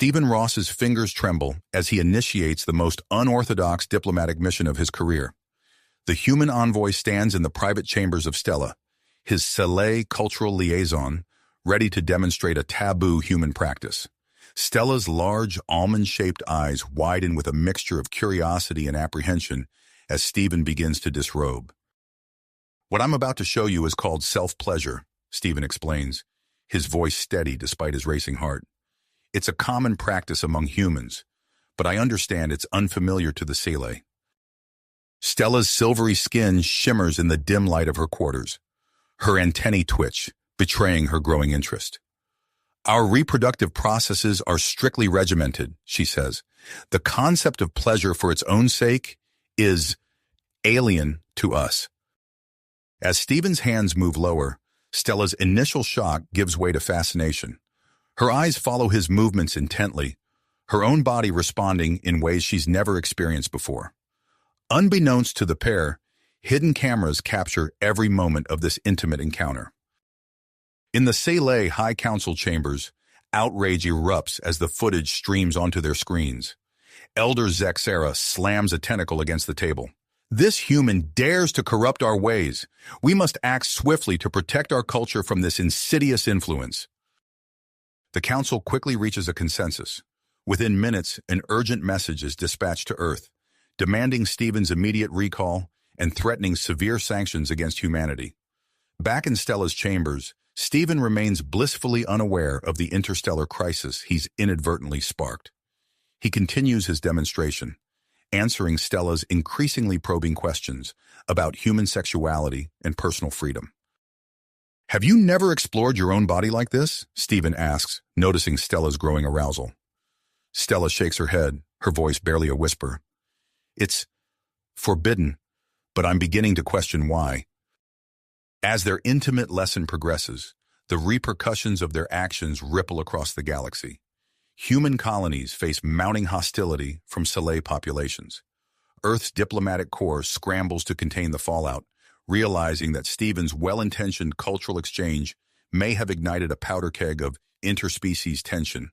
Stephen Ross's fingers tremble as he initiates the most unorthodox diplomatic mission of his career. The human envoy stands in the private chambers of Stella, his Soleil cultural liaison, ready to demonstrate a taboo human practice. Stella's large, almond-shaped eyes widen with a mixture of curiosity and apprehension as Stephen begins to disrobe. "What I'm about to show you is called self-pleasure," Stephen explains, his voice steady despite his racing heart. "It's a common practice among humans, but I understand it's unfamiliar to the Soleil." Stella's silvery skin shimmers in the dim light of her quarters. Her antennae twitch, betraying her growing interest. "Our reproductive processes are strictly regimented," she says. "The concept of pleasure for its own sake is alien to us." As Stephen's hands move lower, Stella's initial shock gives way to fascination. Her eyes follow his movements intently, her own body responding in ways she's never experienced before. Unbeknownst to the pair, hidden cameras capture every moment of this intimate encounter. In the Soleil High Council chambers, outrage erupts as the footage streams onto their screens. Elder Zarak slams a tentacle against the table. "This human dares to corrupt our ways. We must act swiftly to protect our culture from this insidious influence." The council quickly reaches a consensus. Within minutes, an urgent message is dispatched to Earth, demanding Stephen's immediate recall and threatening severe sanctions against humanity. Back in Stella's chambers, Stephen remains blissfully unaware of the interstellar crisis he's inadvertently sparked. He continues his demonstration, answering Stella's increasingly probing questions about human sexuality and personal freedom. "Have you never explored your own body like this?" Stephen asks, noticing Stella's growing arousal. Stella shakes her head, her voice barely a whisper. "It's forbidden, but I'm beginning to question why." As their intimate lesson progresses, the repercussions of their actions ripple across the galaxy. Human colonies face mounting hostility from Soleil populations. Earth's diplomatic corps scrambles to contain the fallout, realizing that Stephen's well-intentioned cultural exchange may have ignited a powder keg of interspecies tension.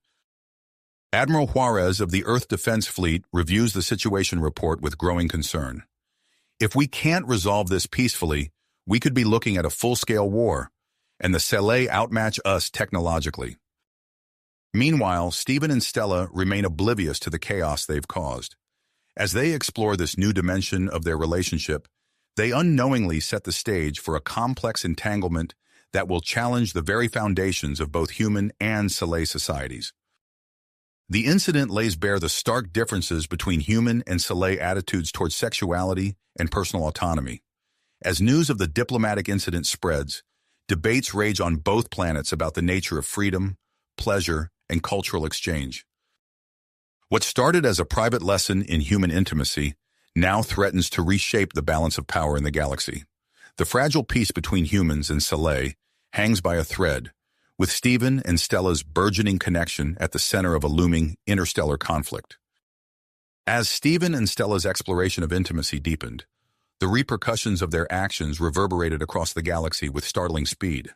Admiral Juarez of the Earth Defense Fleet reviews the situation report with growing concern. "If we can't resolve this peacefully, we could be looking at a full-scale war, and the Soleil outmatch us technologically." Meanwhile, Stephen and Stella remain oblivious to the chaos they've caused. As they explore this new dimension of their relationship, they unknowingly set the stage for a complex entanglement that will challenge the very foundations of both human and Soleil societies. The incident lays bare the stark differences between human and Soleil attitudes towards sexuality and personal autonomy. As news of the diplomatic incident spreads, debates rage on both planets about the nature of freedom, pleasure, and cultural exchange. What started as a private lesson in human intimacy now threatens to reshape the balance of power in the galaxy. The fragile peace between humans and Soleil hangs by a thread, with Stephen and Stella's burgeoning connection at the center of a looming interstellar conflict. As Stephen and Stella's exploration of intimacy deepened, the repercussions of their actions reverberated across the galaxy with startling speed.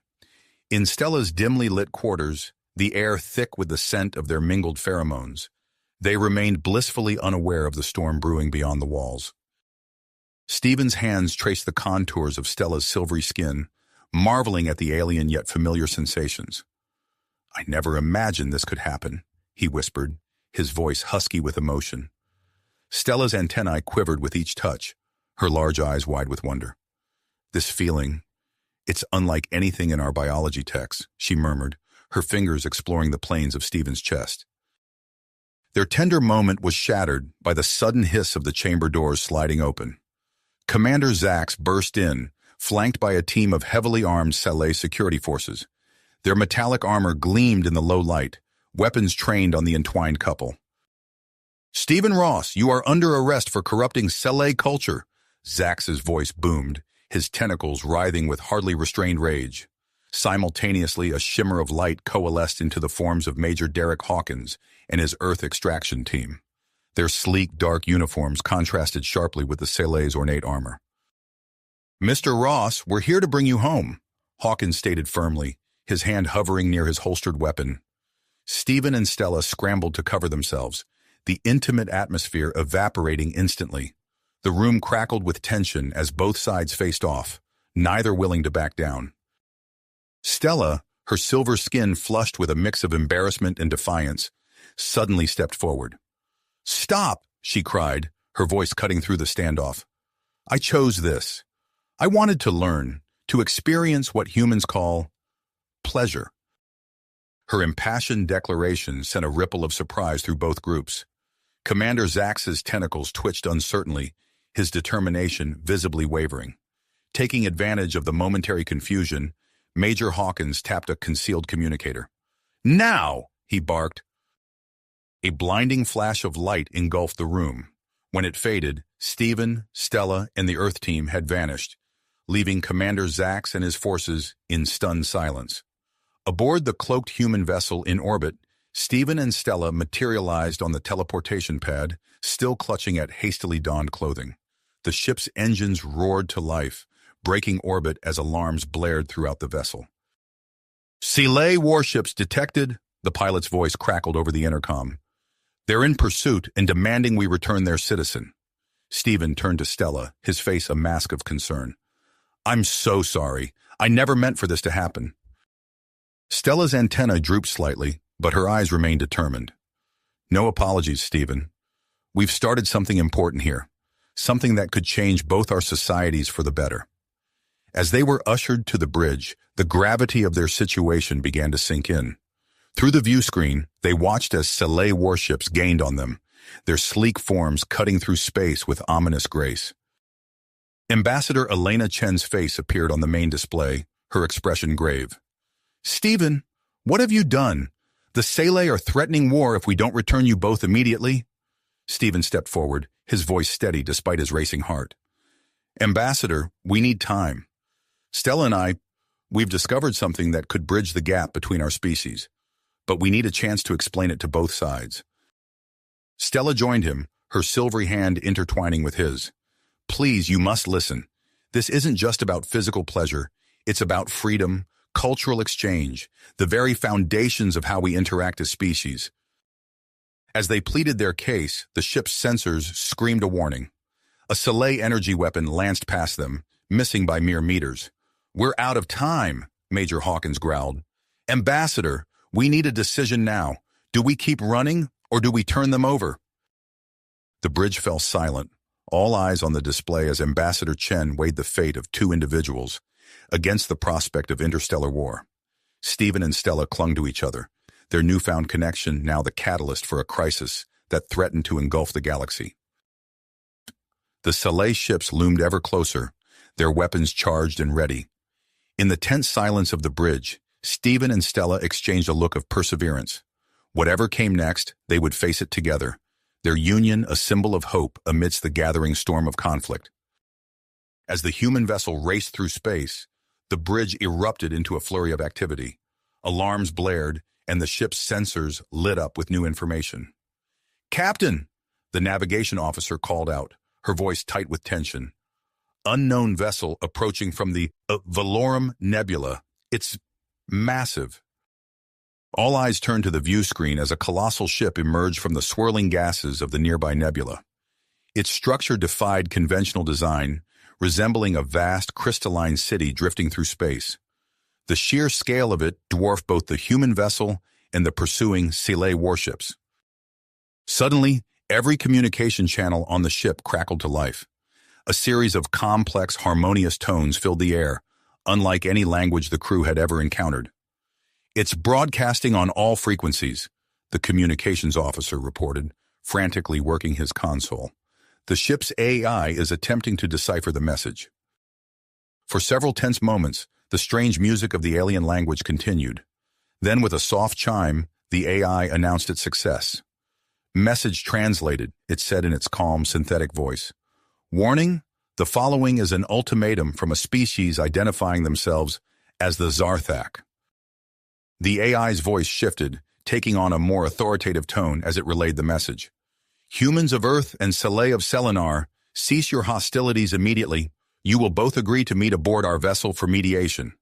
In Stella's dimly lit quarters, the air thick with the scent of their mingled pheromones, they remained blissfully unaware of the storm brewing beyond the walls. Stephen's hands traced the contours of Stella's silvery skin, marveling at the alien yet familiar sensations. "I never imagined this could happen," he whispered, his voice husky with emotion. Stella's antennae quivered with each touch, her large eyes wide with wonder. "This feeling, it's unlike anything in our biology texts," she murmured, her fingers exploring the planes of Stephen's chest. Their tender moment was shattered by the sudden hiss of the chamber doors sliding open. Commander Zarak burst in, flanked by a team of heavily armed Soleil security forces. Their metallic armor gleamed in the low light, weapons trained on the entwined couple. "Stephen Ross, you are under arrest for corrupting Soleil culture," Zarak's voice boomed, his tentacles writhing with hardly restrained rage. Simultaneously, a shimmer of light coalesced into the forms of Major Derek Hawkins and his Earth extraction team. Their sleek, dark uniforms contrasted sharply with the Soleil's ornate armor. "Mr. Ross, we're here to bring you home," Hawkins stated firmly, his hand hovering near his holstered weapon. Stephen and Stella scrambled to cover themselves, the intimate atmosphere evaporating instantly. The room crackled with tension as both sides faced off, neither willing to back down. Stella, her silver skin flushed with a mix of embarrassment and defiance, suddenly stepped forward. "Stop!" she cried, her voice cutting through the standoff. "I chose this. I wanted to learn, to experience what humans call pleasure." Her impassioned declaration sent a ripple of surprise through both groups. Commander Zax's tentacles twitched uncertainly, his determination visibly wavering. Taking advantage of the momentary confusion, Major Hawkins tapped a concealed communicator. "Now!" he barked. A blinding flash of light engulfed the room. When it faded, Stephen, Stella, and the Earth team had vanished, leaving Commander Zax and his forces in stunned silence. Aboard the cloaked human vessel in orbit, Stephen and Stella materialized on the teleportation pad, still clutching at hastily donned clothing. The ship's engines roared to life, breaking orbit as alarms blared throughout the vessel. "Sci-fi warships detected," the pilot's voice crackled over the intercom. "They're in pursuit and demanding we return their citizen." Stephen turned to Stella, his face a mask of concern. "I'm so sorry. I never meant for this to happen." Stella's antenna drooped slightly, but her eyes remained determined. "No apologies, Stephen. We've started something important here, something that could change both our societies for the better." As they were ushered to the bridge, the gravity of their situation began to sink in. Through the view screen, they watched as sci-fi warships gained on them, their sleek forms cutting through space with ominous grace. Ambassador Elena Chen's face appeared on the main display, her expression grave. "Stephen, what have you done? The sci-fi are threatening war if we don't return you both immediately." Stephen stepped forward, his voice steady despite his racing heart. "Ambassador, we need time. Stella and we've discovered something that could bridge the gap between our species, but we need a chance to explain it to both sides." Stella joined him, her silvery hand intertwining with his. "Please, you must listen. This isn't just about physical pleasure. It's about freedom, cultural exchange, the very foundations of how we interact as species." As they pleaded their case, the ship's sensors screamed a warning. A sci-fi energy weapon lanced past them, missing by mere meters. "We're out of time," Major Hawkins growled. "Ambassador, we need a decision now. Do we keep running, or do we turn them over?" The bridge fell silent, all eyes on the display as Ambassador Chen weighed the fate of two individuals against the prospect of interstellar war. Stephen and Stella clung to each other, their newfound connection now the catalyst for a crisis that threatened to engulf the galaxy. The sci-fi ships loomed ever closer, their weapons charged and ready. In the tense silence of the bridge, Stephen and Stella exchanged a look of perseverance. Whatever came next, they would face it together, their union a symbol of hope amidst the gathering storm of conflict. As the human vessel raced through space, the bridge erupted into a flurry of activity. Alarms blared, and the ship's sensors lit up with new information. "Captain!" the navigation officer called out, her voice tight with tension. "Unknown vessel approaching from the Valorum Nebula. It's massive." All eyes turned to the view screen as a colossal ship emerged from the swirling gases of the nearby nebula. Its structure defied conventional design, resembling a vast crystalline city drifting through space. The sheer scale of it dwarfed both the human vessel and the pursuing sci-fi warships. Suddenly, every communication channel on the ship crackled to life. A series of complex, harmonious tones filled the air, unlike any language the crew had ever encountered. "It's broadcasting on all frequencies," the communications officer reported, frantically working his console. The ship's AI is attempting to decipher the message. For several tense moments, the strange music of the alien language continued. Then, with a soft chime, the AI announced its success. "Message translated," it said in its calm, synthetic voice. "Warning, the following is an ultimatum from a species identifying themselves as the Zarthak." The AI's voice shifted, taking on a more authoritative tone as it relayed the message. "Humans of Earth and sci-fi of Selenar, cease your hostilities immediately. You will both agree to meet aboard our vessel for mediation.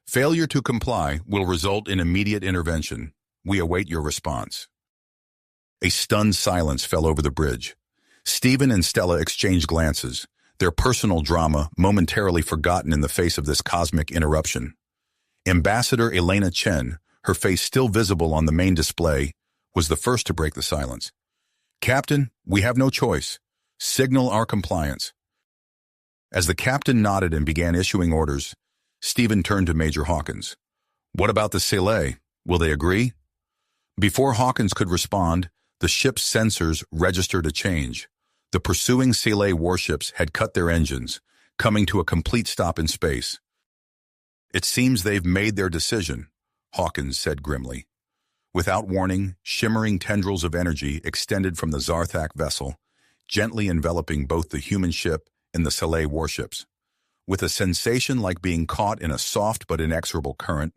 Failure to comply will result in immediate intervention. We await your response. A stunned silence fell over the bridge. Stephen and Stella exchanged glances, their personal drama momentarily forgotten in the face of this cosmic interruption. Ambassador Elena Chen, her face still visible on the main display, was the first to break the silence. "Captain, we have no choice. Signal our compliance." As the captain nodded and began issuing orders, Stephen turned to Major Hawkins. "What about the Soleil? Will they agree?" Before Hawkins could respond, the ship's sensors registered a change. The pursuing Soleil warships had cut their engines, coming to a complete stop in space. "It seems they've made their decision," Hawkins said grimly. Without warning, shimmering tendrils of energy extended from the Zarthak vessel, gently enveloping both the human ship and the Soleil warships. With a sensation like being caught in a soft but inexorable current,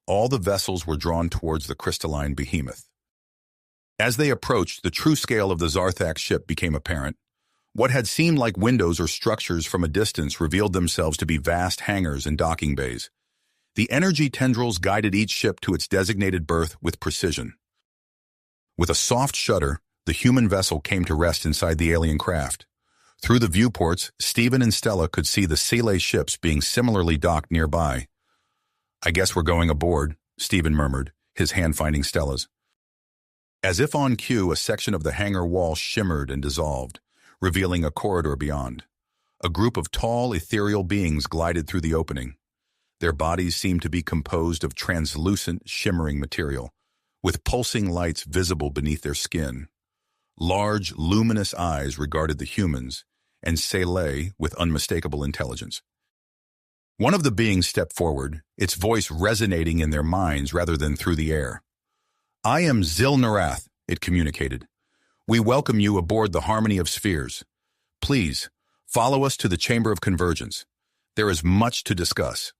all the vessels were drawn towards the crystalline behemoth. As they approached, the true scale of the Zarthak ship became apparent. What had seemed like windows or structures from a distance revealed themselves to be vast hangars and docking bays. The energy tendrils guided each ship to its designated berth with precision. With a soft shudder, the human vessel came to rest inside the alien craft. Through the viewports, Stephen and Stella could see the Soleil ships being similarly docked nearby. "I guess we're going aboard," Stephen murmured, his hand finding Stella's. As if on cue, a section of the hangar wall shimmered and dissolved, revealing a corridor beyond. A group of tall, ethereal beings glided through the opening. Their bodies seemed to be composed of translucent, shimmering material, with pulsing lights visible beneath their skin. Large, luminous eyes regarded the humans, and Soleil with unmistakable intelligence. One of the beings stepped forward, its voice resonating in their minds rather than through the air. "I am Zil-Narath," it communicated. "We welcome you aboard the Harmony of Spheres. Please, follow us to the Chamber of Convergence. There is much to discuss."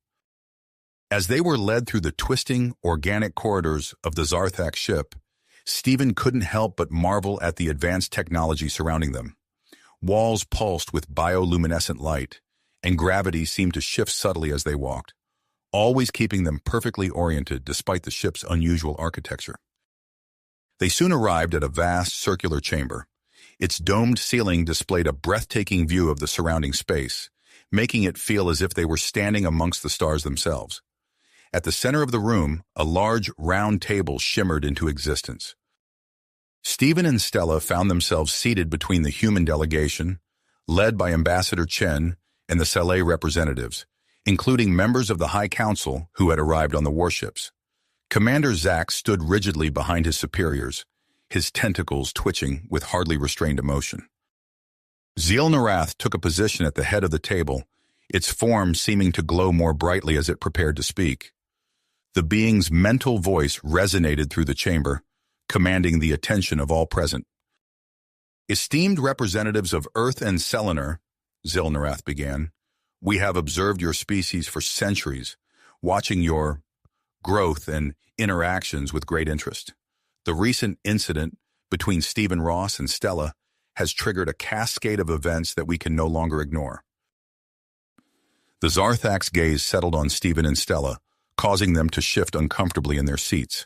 As they were led through the twisting, organic corridors of the Zarthak ship, Stephen couldn't help but marvel at the advanced technology surrounding them. Walls pulsed with bioluminescent light, and gravity seemed to shift subtly as they walked, always keeping them perfectly oriented despite the ship's unusual architecture. They soon arrived at a vast circular chamber. Its domed ceiling displayed a breathtaking view of the surrounding space, making it feel as if they were standing amongst the stars themselves. At the center of the room, a large, round table shimmered into existence. Stephen and Stella found themselves seated between the human delegation, led by Ambassador Chen, and the Soleil representatives, including members of the High Council who had arrived on the warships. Commander Zarak stood rigidly behind his superiors, his tentacles twitching with hardly restrained emotion. Zil-Narath took a position at the head of the table, its form seeming to glow more brightly as it prepared to speak. The being's mental voice resonated through the chamber, commanding the attention of all present. "Esteemed representatives of Earth and Selenar," Zil-Narath began, "we have observed your species for centuries, watching your growth and interactions with great interest. The recent incident between Stephen Ross and Stella has triggered a cascade of events that we can no longer ignore." The Zarthak's gaze settled on Stephen and Stella, causing them to shift uncomfortably in their seats.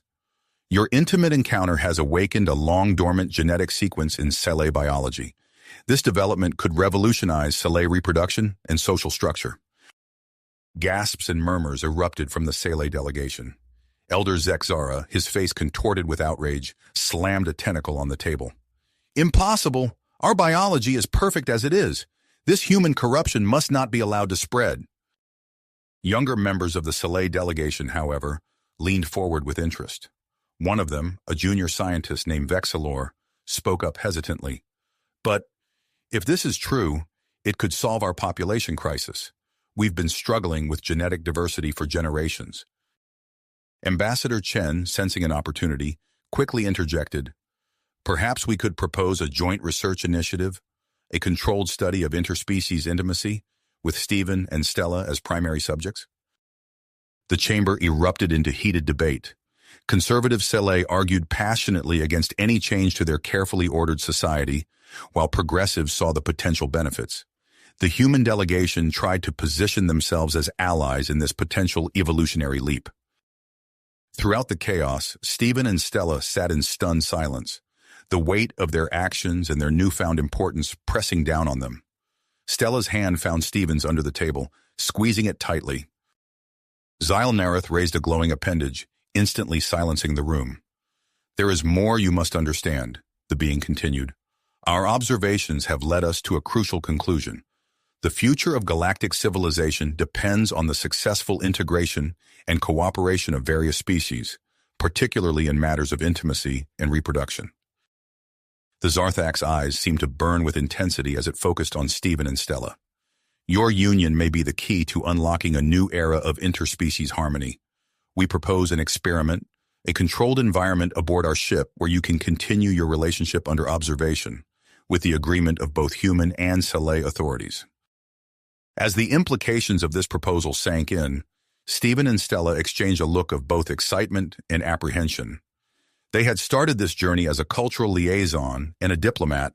"Your intimate encounter has awakened a long-dormant genetic sequence in Soleil biology. This development could revolutionize Soleil reproduction and social structure." Gasps and murmurs erupted from the Soleil delegation. Elder Zara, his face contorted with outrage, slammed a tentacle on the table. "Impossible! Our biology is perfect as it is. This human corruption must not be allowed to spread." Younger members of the Soleil delegation, however, leaned forward with interest. One of them, a junior scientist named Vexilor, spoke up hesitantly. "But if this is true, it could solve our population crisis. We've been struggling with genetic diversity for generations." Ambassador Chen, sensing an opportunity, quickly interjected, "Perhaps we could propose a joint research initiative, a controlled study of interspecies intimacy, with Stephen and Stella as primary subjects." The chamber erupted into heated debate. Conservative Soleil argued passionately against any change to their carefully ordered society, while progressives saw the potential benefits. The human delegation tried to position themselves as allies in this potential evolutionary leap. Throughout the chaos, Stephen and Stella sat in stunned silence, the weight of their actions and their newfound importance pressing down on them. Stella's hand found Stephen's under the table, squeezing it tightly. Xylnareth raised a glowing appendage, instantly silencing the room. "There is more you must understand," the being continued. "Our observations have led us to a crucial conclusion. The future of galactic civilization depends on the successful integration and cooperation of various species, particularly in matters of intimacy and reproduction." The Zarthak's eyes seemed to burn with intensity as it focused on Stephen and Stella. "Your union may be the key to unlocking a new era of interspecies harmony. We propose an experiment, a controlled environment aboard our ship where you can continue your relationship under observation, with the agreement of both human and Saleh authorities." As the implications of this proposal sank in, Stephen and Stella exchanged a look of both excitement and apprehension. They had started this journey as a cultural liaison and a diplomat.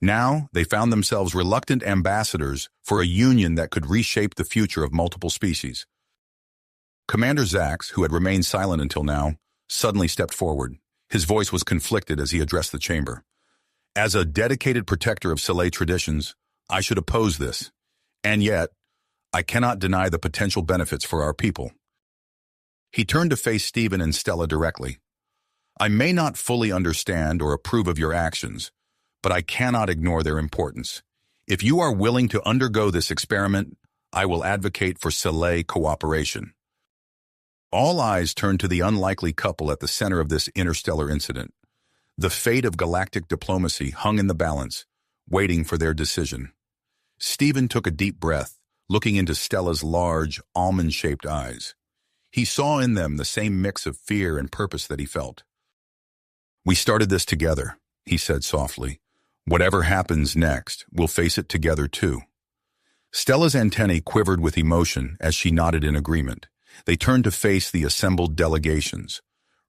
Now they found themselves reluctant ambassadors for a union that could reshape the future of multiple species. Commander Zax, who had remained silent until now, suddenly stepped forward. His voice was conflicted as he addressed the chamber. "As a dedicated protector of Saleh traditions, I should oppose this. And yet, I cannot deny the potential benefits for our people." He turned to face Stephen and Stella directly. "I may not fully understand or approve of your actions, but I cannot ignore their importance. If you are willing to undergo this experiment, I will advocate for Saleh cooperation." All eyes turned to the unlikely couple at the center of this interstellar incident. The fate of galactic diplomacy hung in the balance, waiting for their decision. Stephen took a deep breath, looking into Stella's large, almond-shaped eyes. He saw in them the same mix of fear and purpose that he felt. "We started this together," he said softly. "Whatever happens next, we'll face it together too." Stella's antennae quivered with emotion as she nodded in agreement. They turned to face the assembled delegations,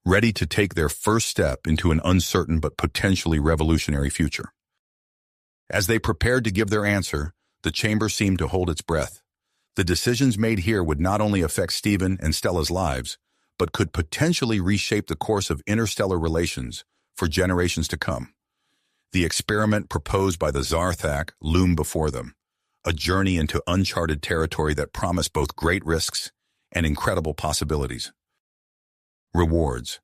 ready to take their first step into an uncertain but potentially revolutionary future. As they prepared to give their answer, the chamber seemed to hold its breath. The decisions made here would not only affect Stephen and Stella's lives, but could potentially reshape the course of interstellar relations for generations to come. The experiment proposed by the Zarthak loomed before them, a journey into uncharted territory that promised both great risks and incredible possibilities. Rewards.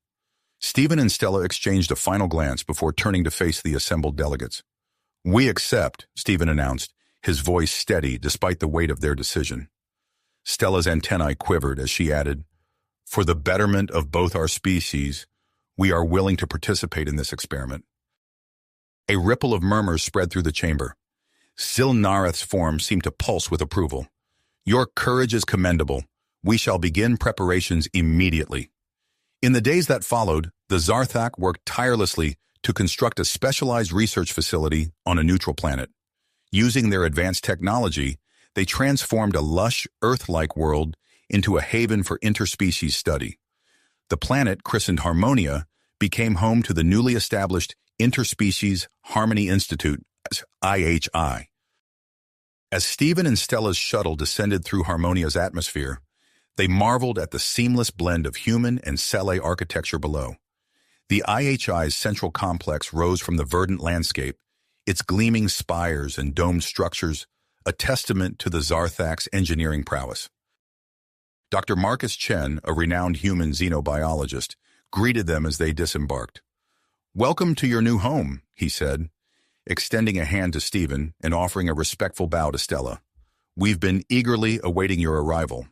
Stephen and Stella exchanged a final glance before turning to face the assembled delegates. "We accept," Stephen announced, his voice steady despite the weight of their decision. Stella's antennae quivered as she added, "For the betterment of both our species, we are willing to participate in this experiment." A ripple of murmurs spread through the chamber. Xylnareth's form seemed to pulse with approval. "Your courage is commendable. We shall begin preparations immediately." In the days that followed, the Zarthak worked tirelessly to construct a specialized research facility on a neutral planet. Using their advanced technology, they transformed a lush, Earth-like world into a haven for interspecies study. The planet, christened Harmonia, became home to the newly established Interspecies Harmony Institute, IHI. As Stephen and Stella's shuttle descended through Harmonia's atmosphere, they marveled at the seamless blend of human and Saleh architecture below. The IHI's central complex rose from the verdant landscape, its gleaming spires and domed structures a testament to the Zarthak's engineering prowess. Dr. Marcus Chen, a renowned human xenobiologist, greeted them as they disembarked. "Welcome to your new home," he said, extending a hand to Stephen and offering a respectful bow to Stella. "We've been eagerly awaiting your arrival."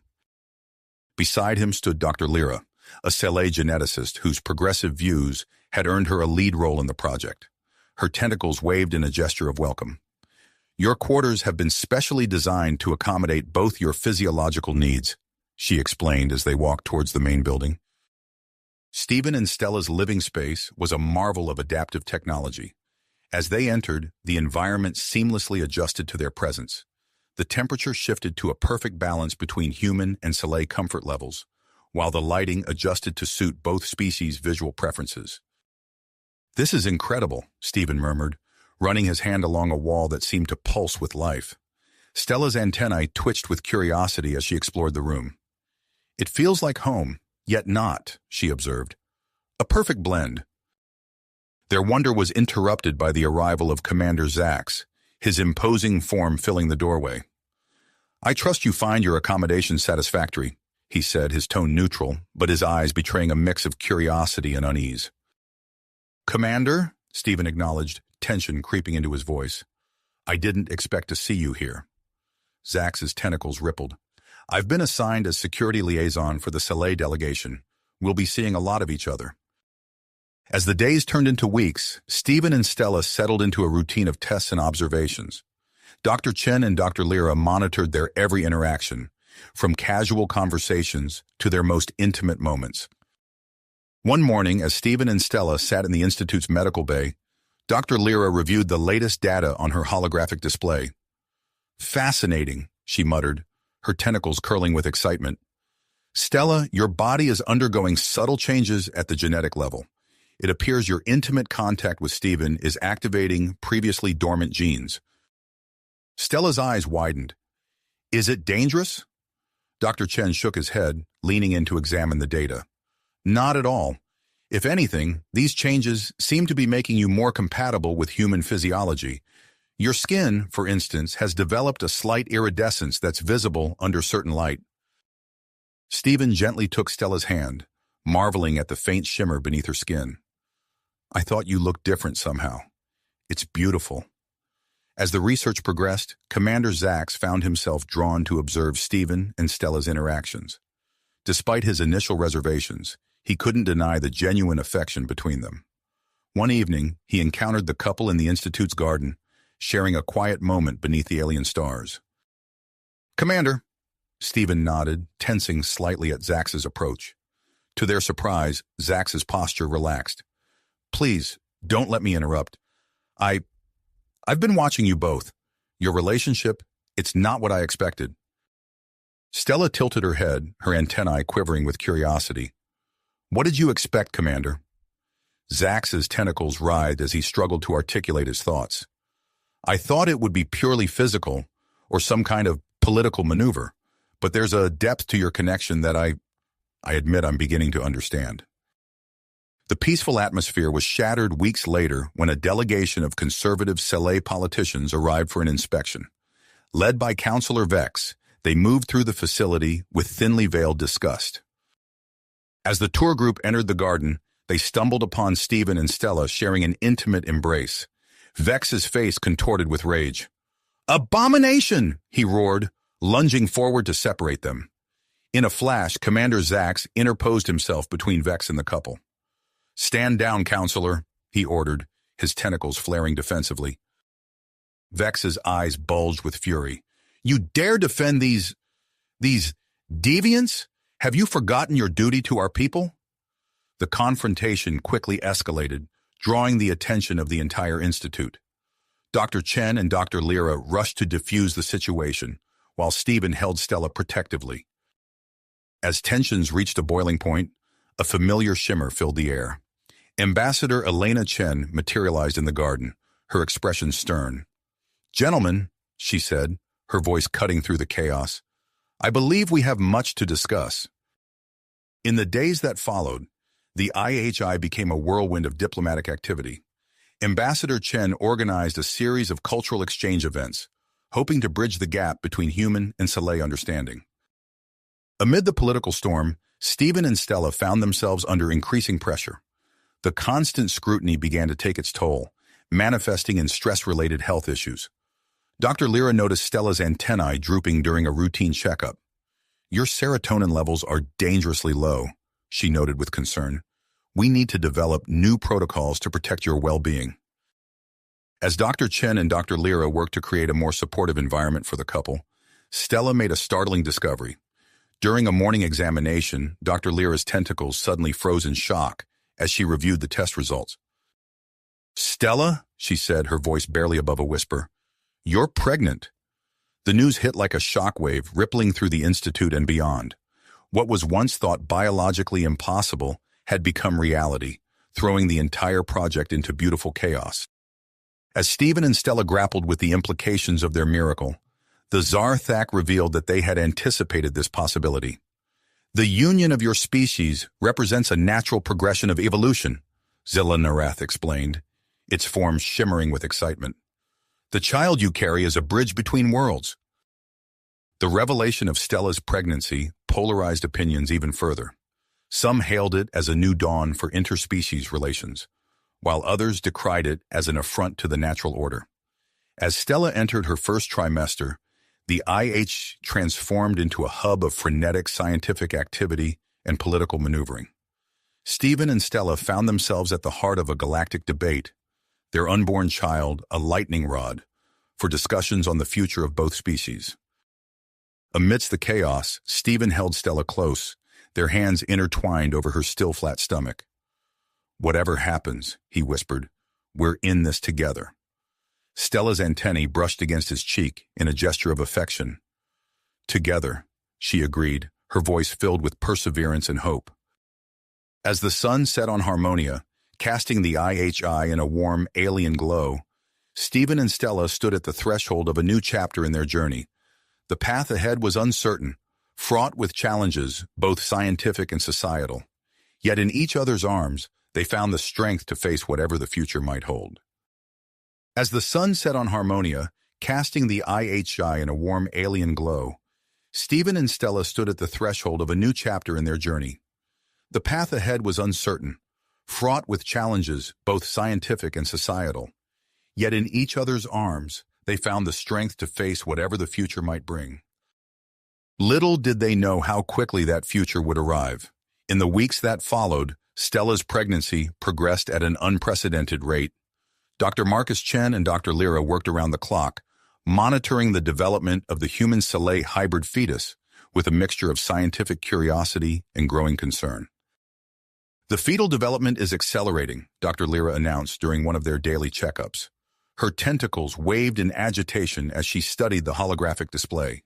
Beside him stood Dr. Lyra, a Saleh geneticist whose progressive views had earned her a lead role in the project. Her tentacles waved in a gesture of welcome. "Your quarters have been specially designed to accommodate both your physiological needs," she explained as they walked towards the main building. Stephen and Stella's living space was a marvel of adaptive technology. As they entered, the environment seamlessly adjusted to their presence. The temperature shifted to a perfect balance between human and Saleh comfort levels, while the lighting adjusted to suit both species' visual preferences. "This is incredible," Stephen murmured, running his hand along a wall that seemed to pulse with life. Stella's antennae twitched with curiosity as she explored the room. "It feels like home," Yet not, she observed. A perfect blend. Their wonder was interrupted by the arrival of Commander Zax, his imposing form filling the doorway. "I trust you find your accommodation satisfactory," he said, his tone neutral, but his eyes betraying a mix of curiosity and unease. "Commander," Stephen acknowledged, tension creeping into his voice. "I didn't expect to see you here." Zax's tentacles rippled. "I've been assigned as security liaison for the Soleil delegation. We'll be seeing a lot of each other." As the days turned into weeks, Stephen and Stella settled into a routine of tests and observations. Dr. Chen and Dr. Lyra monitored their every interaction, from casual conversations to their most intimate moments. One morning, as Stephen and Stella sat in the Institute's medical bay, Dr. Lyra reviewed the latest data on her holographic display. "Fascinating," she muttered, her tentacles curling with excitement. "Stella, your body is undergoing subtle changes at the genetic level. It appears your intimate contact with Stephen is activating previously dormant genes." Stella's eyes widened. "Is it dangerous?" Dr. Chen shook his head, leaning in to examine the data. "Not at all. If anything, these changes seem to be making you more compatible with human physiology. Your skin, for instance, has developed a slight iridescence that's visible under certain light." Stephen gently took Stella's hand, marveling at the faint shimmer beneath her skin. "I thought you looked different somehow. It's beautiful." As the research progressed, Commander Zax found himself drawn to observe Stephen and Stella's interactions. Despite his initial reservations, he couldn't deny the genuine affection between them. One evening, he encountered the couple in the Institute's garden, sharing a quiet moment beneath the alien stars. "Commander," Stephen nodded, tensing slightly at Zax's approach. To their surprise, Zax's posture relaxed. "Please, don't let me interrupt. I've been watching you both. Your relationship, it's not what I expected." Stella tilted her head, her antennae quivering with curiosity. "What did you expect, Commander?" Zax's tentacles writhed as he struggled to articulate his thoughts. "I thought it would be purely physical, or some kind of political maneuver, but there's a depth to your connection that I admit I'm beginning to understand." The peaceful atmosphere was shattered weeks later when a delegation of conservative Soleil politicians arrived for an inspection. Led by Councillor Vex, they moved through the facility with thinly veiled disgust. As the tour group entered the garden, they stumbled upon Stephen and Stella sharing an intimate embrace. Vex's face contorted with rage. "Abomination!" he roared, lunging forward to separate them. In a flash, Commander Zax interposed himself between Vex and the couple. "Stand down, Counselor," he ordered, his tentacles flaring defensively. Vex's eyes bulged with fury. "You dare defend these deviants? Have you forgotten your duty to our people?" The confrontation quickly escalated, drawing the attention of the entire institute. Dr. Chen and Dr. Lyra rushed to defuse the situation, while Stephen held Stella protectively. As tensions reached a boiling point, a familiar shimmer filled the air. Ambassador Elena Chen materialized in the garden, her expression stern. "Gentlemen," she said, her voice cutting through the chaos, "I believe we have much to discuss." In the days that followed, the IHI became a whirlwind of diplomatic activity. Ambassador Chen organized a series of cultural exchange events, hoping to bridge the gap between human and Soleil understanding. Amid the political storm, Stephen and Stella found themselves under increasing pressure. The constant scrutiny began to take its toll, manifesting in stress-related health issues. Dr. Lyra noticed Stella's antennae drooping during a routine checkup. "Your serotonin levels are dangerously low," she noted with concern. "We need to develop new protocols to protect your well-being." As Dr. Chen and Dr. Lyra worked to create a more supportive environment for the couple, Stella made a startling discovery. During a morning examination, Dr. Lyra's tentacles suddenly froze in shock as she reviewed the test results. "Stella," she said, her voice barely above a whisper, "you're pregnant." The news hit like a shockwave, rippling through the institute and beyond. What was once thought biologically impossible had become reality, throwing the entire project into beautiful chaos. As Stephen and Stella grappled with the implications of their miracle, the Zarthak revealed that they had anticipated this possibility. The union of your species represents a natural progression of evolution, Zilanarath explained, its form shimmering with excitement. The child you carry is a bridge between worlds. The revelation of Stella's pregnancy polarized opinions even further. Some hailed it as a new dawn for interspecies relations, while others decried it as an affront to the natural order. As Stella entered her first trimester, the IH transformed into a hub of frenetic scientific activity and political maneuvering. Stephen and Stella found themselves at the heart of a galactic debate, their unborn child a lightning rod for discussions on the future of both species. Amidst the chaos, Stephen held Stella close, their hands intertwined over her still flat stomach. "Whatever happens," he whispered, "we're in this together." Stella's antennae brushed against his cheek in a gesture of affection. "Together," she agreed, her voice filled with perseverance and hope. As the sun set on Harmonia, casting the IHI in a warm, alien glow, Stephen and Stella stood at the threshold of a new chapter in their journey. The path ahead was uncertain, fraught with challenges, both scientific and societal. Yet in each other's arms, they found the strength to face whatever the future might hold. As the sun set on Harmonia, casting the IHI in a warm alien glow, Stephen and Stella stood at the threshold of a new chapter in their journey. The path ahead was uncertain, fraught with challenges, both scientific and societal. Yet in each other's arms, they found the strength to face whatever the future might bring. Little did they know how quickly that future would arrive. In the weeks that followed, Stella's pregnancy progressed at an unprecedented rate. Dr. Marcus Chen and Dr. Lyra worked around the clock, monitoring the development of the human Soleil hybrid fetus with a mixture of scientific curiosity and growing concern. "The fetal development is accelerating," Dr. Lyra announced during one of their daily checkups. Her tentacles waved in agitation as she studied the holographic display.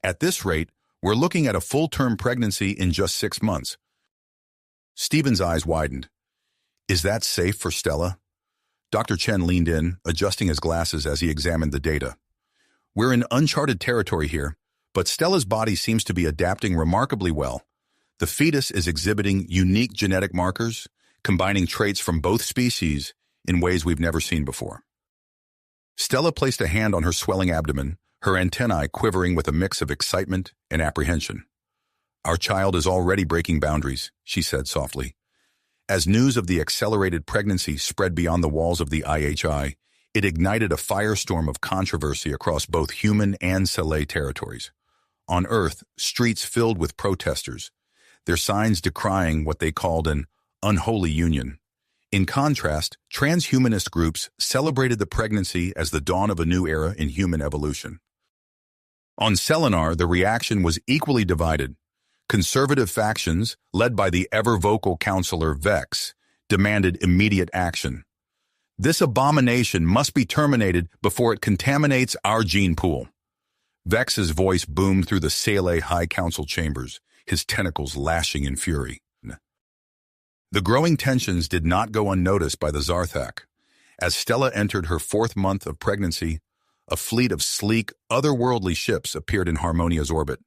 "At this rate, we're looking at a full-term pregnancy in just 6 months." Stephen's eyes widened. "Is that safe for Stella?" Dr. Chen leaned in, adjusting his glasses as he examined the data. "We're in uncharted territory here, but Stella's body seems to be adapting remarkably well. The fetus is exhibiting unique genetic markers, combining traits from both species in ways we've never seen before." Stella placed a hand on her swelling abdomen, her antennae quivering with a mix of excitement and apprehension. "Our child is already breaking boundaries," she said softly. As news of the accelerated pregnancy spread beyond the walls of the IHI, it ignited a firestorm of controversy across both human and Soleil territories. On Earth, streets filled with protesters, their signs decrying what they called an unholy union. In contrast, transhumanist groups celebrated the pregnancy as the dawn of a new era in human evolution. On Selenar, the reaction was equally divided. Conservative factions, led by the ever-vocal counselor Vex, demanded immediate action. "This abomination must be terminated before it contaminates our gene pool." Vex's voice boomed through the Sele High Council chambers, his tentacles lashing in fury. The growing tensions did not go unnoticed by the Zarthak. As Stella entered her 4th month of pregnancy, a fleet of sleek, otherworldly ships appeared in Harmonia's orbit.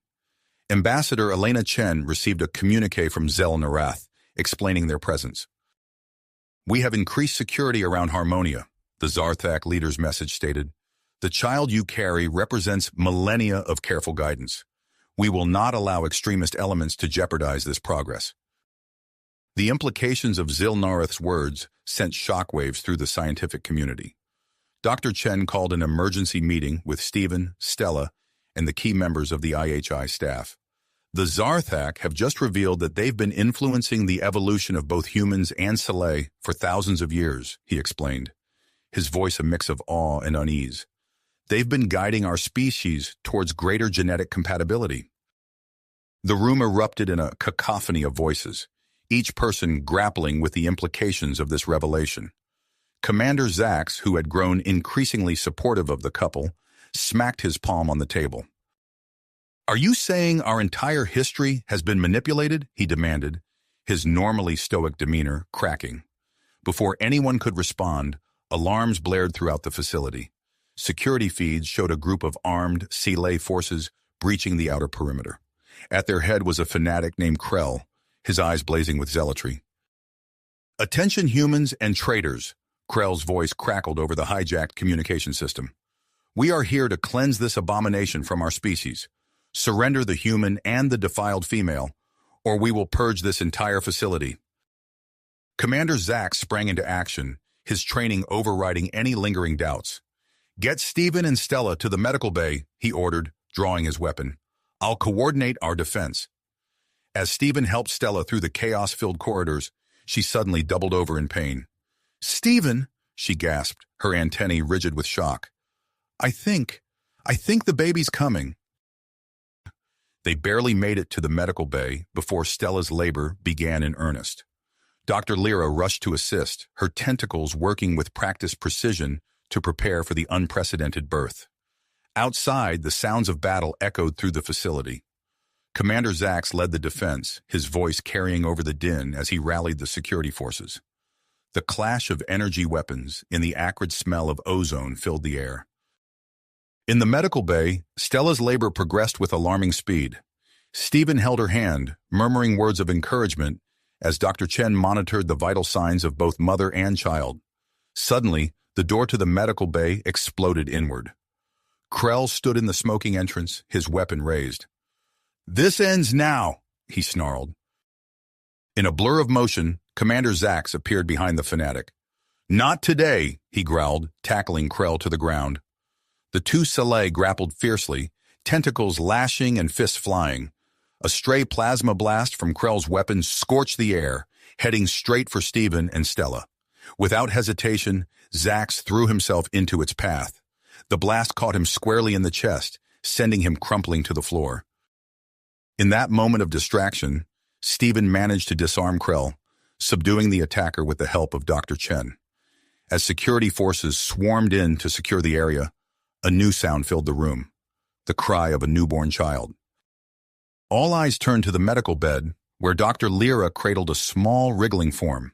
Ambassador Elena Chen received a communique from Zel-Narath, explaining their presence. "We have increased security around Harmonia," the Zarthak leader's message stated. "The child you carry represents millennia of careful guidance. We will not allow extremist elements to jeopardize this progress." The implications of Zil-Narath's words sent shockwaves through the scientific community. Dr. Chen called an emergency meeting with Stephen, Stella, and the key members of the IHI staff. "The Zarthak have just revealed that they've been influencing the evolution of both humans and Soleil for thousands of years," he explained, his voice a mix of awe and unease. "They've been guiding our species towards greater genetic compatibility." The room erupted in a cacophony of voices, each person grappling with the implications of this revelation. Commander Zax, who had grown increasingly supportive of the couple, smacked his palm on the table. "Are you saying our entire history has been manipulated?" he demanded, his normally stoic demeanor cracking. Before anyone could respond, alarms blared throughout the facility. Security feeds showed a group of armed Soleil forces breaching the outer perimeter. At their head was a fanatic named Krell, his eyes blazing with zealotry. "Attention humans and traitors," Krell's voice crackled over the hijacked communication system. "We are here to cleanse this abomination from our species. Surrender the human and the defiled female, or we will purge this entire facility." Commander Zarak sprang into action, his training overriding any lingering doubts. "Get Stephen and Stella to the medical bay," he ordered, drawing his weapon. "I'll coordinate our defense." As Stephen helped Stella through the chaos-filled corridors, she suddenly doubled over in pain. "Stephen," she gasped, her antennae rigid with shock. I think the baby's coming." They barely made it to the medical bay before Stella's labor began in earnest. Dr. Lyra rushed to assist, her tentacles working with practiced precision to prepare for the unprecedented birth. Outside, the sounds of battle echoed through the facility. Commander Zarak led the defense, his voice carrying over the din as he rallied the security forces. The clash of energy weapons and the acrid smell of ozone filled the air. In the medical bay, Stella's labor progressed with alarming speed. Stephen held her hand, murmuring words of encouragement as Dr. Chen monitored the vital signs of both mother and child. Suddenly, the door to the medical bay exploded inward. Krell stood in the smoking entrance, his weapon raised. "This ends now," he snarled. In a blur of motion, Commander Zarak appeared behind the fanatic. "Not today," he growled, tackling Krell to the ground. The two Saleh grappled fiercely, tentacles lashing and fists flying. A stray plasma blast from Krell's weapon scorched the air, heading straight for Stephen and Stella. Without hesitation, Zarak threw himself into its path. The blast caught him squarely in the chest, sending him crumpling to the floor. In that moment of distraction, Stephen managed to disarm Krell, subduing the attacker with the help of Dr. Chen. As security forces swarmed in to secure the area, a new sound filled the room, the cry of a newborn child. All eyes turned to the medical bed, where Dr. Lyra cradled a small, wriggling form.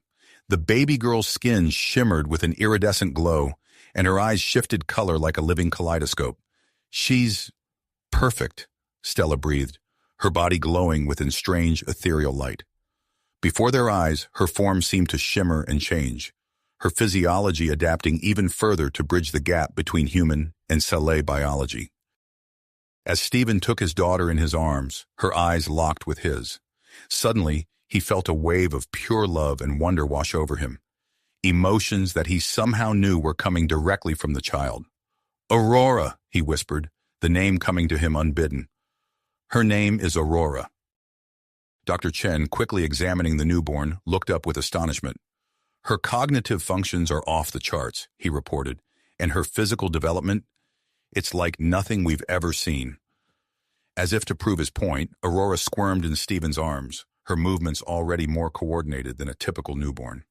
The baby girl's skin shimmered with an iridescent glow, and her eyes shifted color like a living kaleidoscope. "She's perfect," Stella breathed, her body glowing with a strange, ethereal light. Before their eyes, her form seemed to shimmer and change, her physiology adapting even further to bridge the gap between human and Saleh biology. As Stephen took his daughter in his arms, her eyes locked with his. Suddenly, he felt a wave of pure love and wonder wash over him, emotions that he somehow knew were coming directly from the child. "Aurora," he whispered, the name coming to him unbidden. "Her name is Aurora." Dr. Chen, quickly examining the newborn, looked up with astonishment. "Her cognitive functions are off the charts," he reported, "and her physical development, it's like nothing we've ever seen." As if to prove his point, Aurora squirmed in Stephen's arms, her movements already more coordinated than a typical newborn.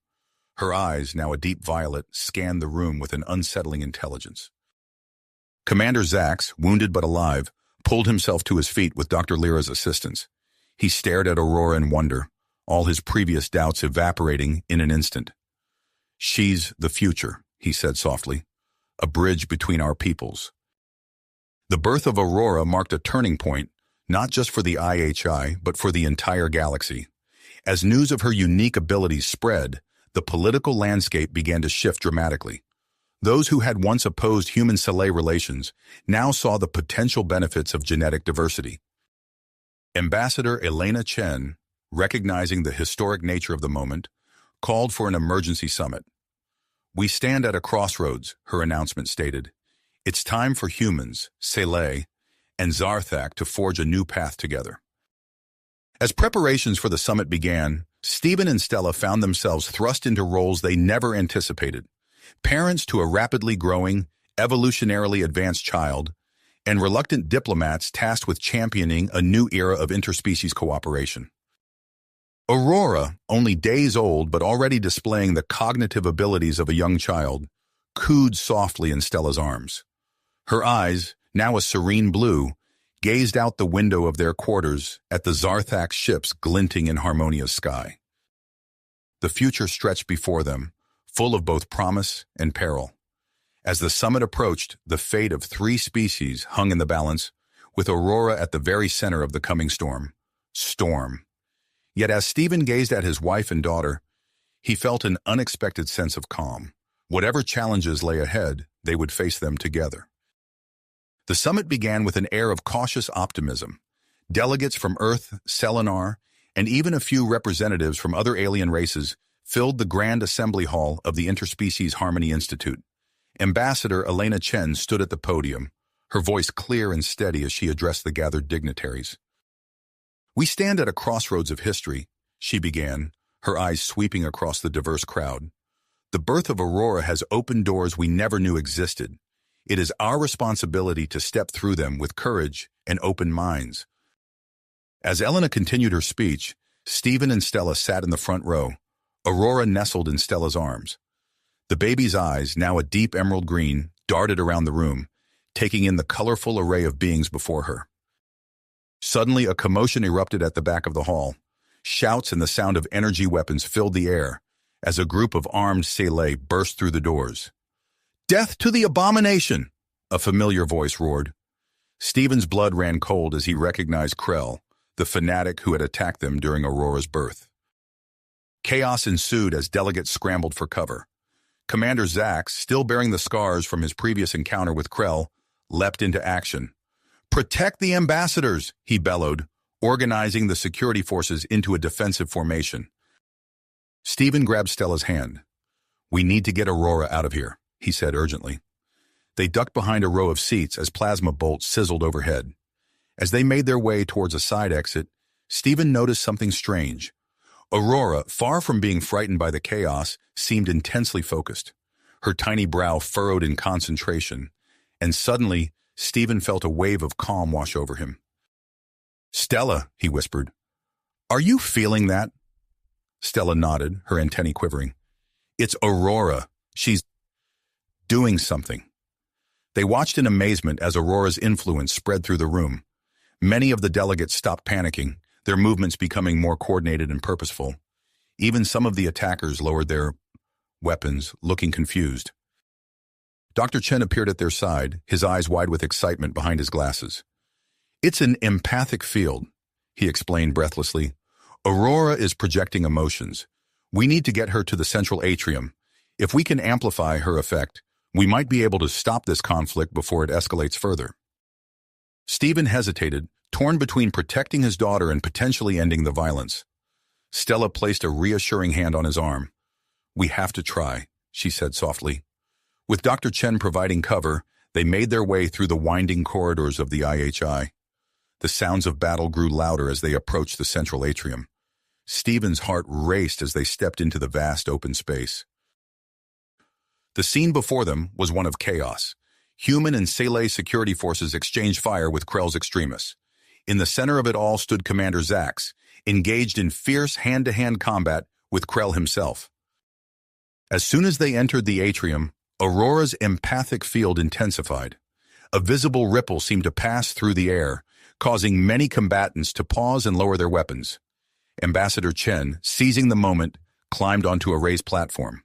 Her eyes, now a deep violet, scanned the room with an unsettling intelligence. Commander Zarak, wounded but alive, pulled himself to his feet with Dr. Lyra's assistance. He stared at Aurora in wonder, all his previous doubts evaporating in an instant. "She's the future," he said softly, "a bridge between our peoples." The birth of Aurora marked a turning point, not just for the IHI, but for the entire galaxy. As news of her unique abilities spread, the political landscape began to shift dramatically. Those who had once opposed human-Saleh relations now saw the potential benefits of genetic diversity. Ambassador Elena Chen, recognizing the historic nature of the moment, called for an emergency summit. "We stand at a crossroads," her announcement stated. "It's time for humans, Saleh, and Zarak to forge a new path together." As preparations for the summit began, Stephen and Stella found themselves thrust into roles they never anticipated. Parents to a rapidly growing, evolutionarily advanced child, and reluctant diplomats tasked with championing a new era of interspecies cooperation. Aurora, only days old but already displaying the cognitive abilities of a young child, cooed softly in Stella's arms. Her eyes, now a serene blue, gazed out the window of their quarters at the Zarak ships glinting in Harmonia's sky. The future stretched before them, full of both promise and peril. As the summit approached, the fate of 3 species hung in the balance, with Aurora at the very center of the coming storm. Storm. Yet as Stephen gazed at his wife and daughter, he felt an unexpected sense of calm. Whatever challenges lay ahead, they would face them together. The summit began with an air of cautious optimism. Delegates from Earth, Selenar, and even a few representatives from other alien races filled the Grand Assembly Hall of the Interspecies Harmony Institute. Ambassador Elena Chen stood at the podium, her voice clear and steady as she addressed the gathered dignitaries. "We stand at a crossroads of history," she began, her eyes sweeping across the diverse crowd. "The birth of Aurora has opened doors we never knew existed. It is our responsibility to step through them with courage and open minds." As Elena continued her speech, Stephen and Stella sat in the front row, Aurora nestled in Stella's arms. The baby's eyes, now a deep emerald green, darted around the room, taking in the colorful array of beings before her. Suddenly, a commotion erupted at the back of the hall. Shouts and the sound of energy weapons filled the air as a group of armed Sele burst through the doors. "Death to the abomination!" a familiar voice roared. Stephen's blood ran cold as he recognized Krell, the fanatic who had attacked them during Aurora's birth. Chaos ensued as delegates scrambled for cover. Commander Zax, still bearing the scars from his previous encounter with Krell, leapt into action. "Protect the ambassadors!" he bellowed, organizing the security forces into a defensive formation. Stephen grabbed Stella's hand. "We need to get Aurora out of here," he said urgently. They ducked behind a row of seats as plasma bolts sizzled overhead. As they made their way towards a side exit, Stephen noticed something strange. Aurora, far from being frightened by the chaos, seemed intensely focused. Her tiny brow furrowed in concentration, and suddenly, Stephen felt a wave of calm wash over him. "Stella," he whispered, "are you feeling that?" Stella nodded, her antennae quivering. "It's Aurora. She's doing something." They watched in amazement as Aurora's influence spread through the room. Many of the delegates stopped panicking, their movements becoming more coordinated and purposeful. Even some of the attackers lowered their weapons, looking confused. Dr. Chen appeared at their side, his eyes wide with excitement behind his glasses. "It's an empathic field," he explained breathlessly. "Aurora is projecting emotions. We need to get her to the central atrium. If we can amplify her effect, we might be able to stop this conflict before it escalates further." Stephen hesitated, torn between protecting his daughter and potentially ending the violence. Stella placed a reassuring hand on his arm. "We have to try," she said softly. With Dr. Chen providing cover, they made their way through the winding corridors of the IHI. The sounds of battle grew louder as they approached the central atrium. Stephen's heart raced as they stepped into the vast open space. The scene before them was one of chaos. Human and Sele security forces exchanged fire with Krell's extremists. In the center of it all stood Commander Zax, engaged in fierce hand-to-hand combat with Krell himself. As soon as they entered the atrium, Aurora's empathic field intensified. A visible ripple seemed to pass through the air, causing many combatants to pause and lower their weapons. Ambassador Chen, seizing the moment, climbed onto a raised platform.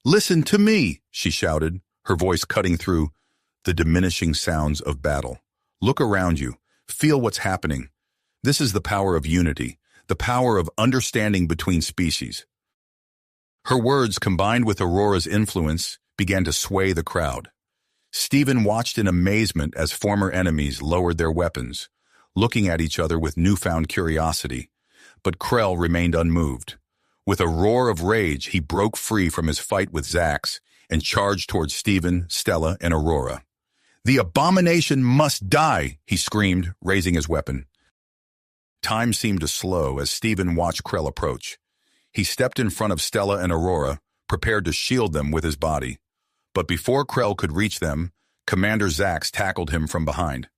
"Listen to me," she shouted, her voice cutting through the diminishing sounds of battle. "Look around you. Feel what's happening. This is the power of unity, the power of understanding between species." Her words, combined with Aurora's influence, began to sway the crowd. Stephen watched in amazement as former enemies lowered their weapons, looking at each other with newfound curiosity. But Krell remained unmoved. With a roar of rage, he broke free from his fight with Zax and charged towards Stephen, Stella, and Aurora. "The abomination must die," he screamed, raising his weapon. Time seemed to slow as Stephen watched Krell approach. He stepped in front of Stella and Aurora, prepared to shield them with his body. But before Krell could reach them, Commander Zax tackled him from behind.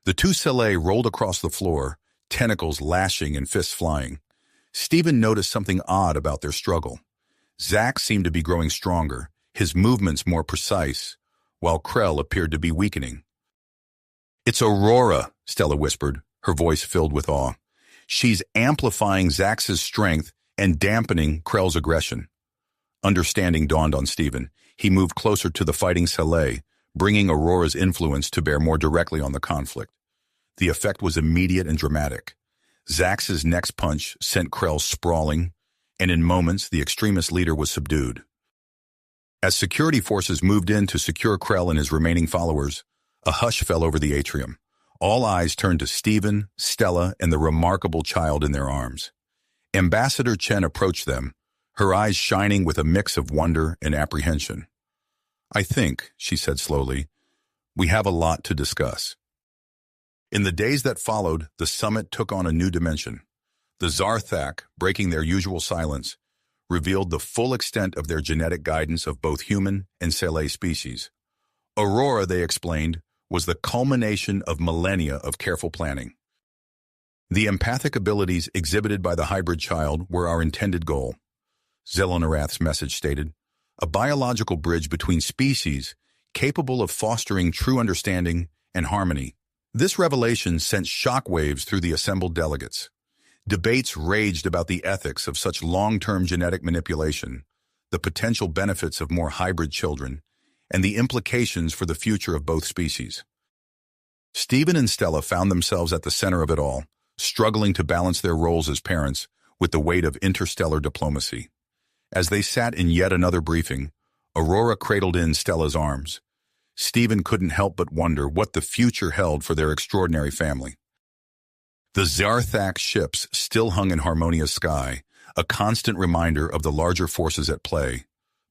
The two Sele rolled across the floor, tentacles lashing and fists flying. Stephen noticed something odd about their struggle. Zax seemed to be growing stronger, his movements more precise, while Krell appeared to be weakening. "It's Aurora," Stella whispered, her voice filled with awe. "She's amplifying Zax's strength and dampening Krell's aggression." Understanding dawned on Stephen. He moved closer to the fighting Sele, bringing Aurora's influence to bear more directly on the conflict. The effect was immediate and dramatic. Zax's next punch sent Krell sprawling, and in moments the extremist leader was subdued. As security forces moved in to secure Krell and his remaining followers, a hush fell over the atrium. All eyes turned to Stephen, Stella, and the remarkable child in their arms. Ambassador Chen approached them, her eyes shining with a mix of wonder and apprehension. "I think," she said slowly, "we have a lot to discuss." In the days that followed, the summit took on a new dimension. The Zarthak, breaking their usual silence, revealed the full extent of their genetic guidance of both human and Sele species. Aurora, they explained, was the culmination of millennia of careful planning. The empathic abilities exhibited by the hybrid child were our intended goal. Zelonarath's message stated, a biological bridge between species capable of fostering true understanding and harmony. This revelation sent shockwaves through the assembled delegates. Debates raged about the ethics of such long-term genetic manipulation, the potential benefits of more hybrid children, and the implications for the future of both species. Stephen and Stella found themselves at the center of it all, struggling to balance their roles as parents with the weight of interstellar diplomacy. As they sat in yet another briefing, Aurora cradled in Stella's arms. Stephen couldn't help but wonder what the future held for their extraordinary family. The Zarthak ships still hung in Harmonia's sky, a constant reminder of the larger forces at play.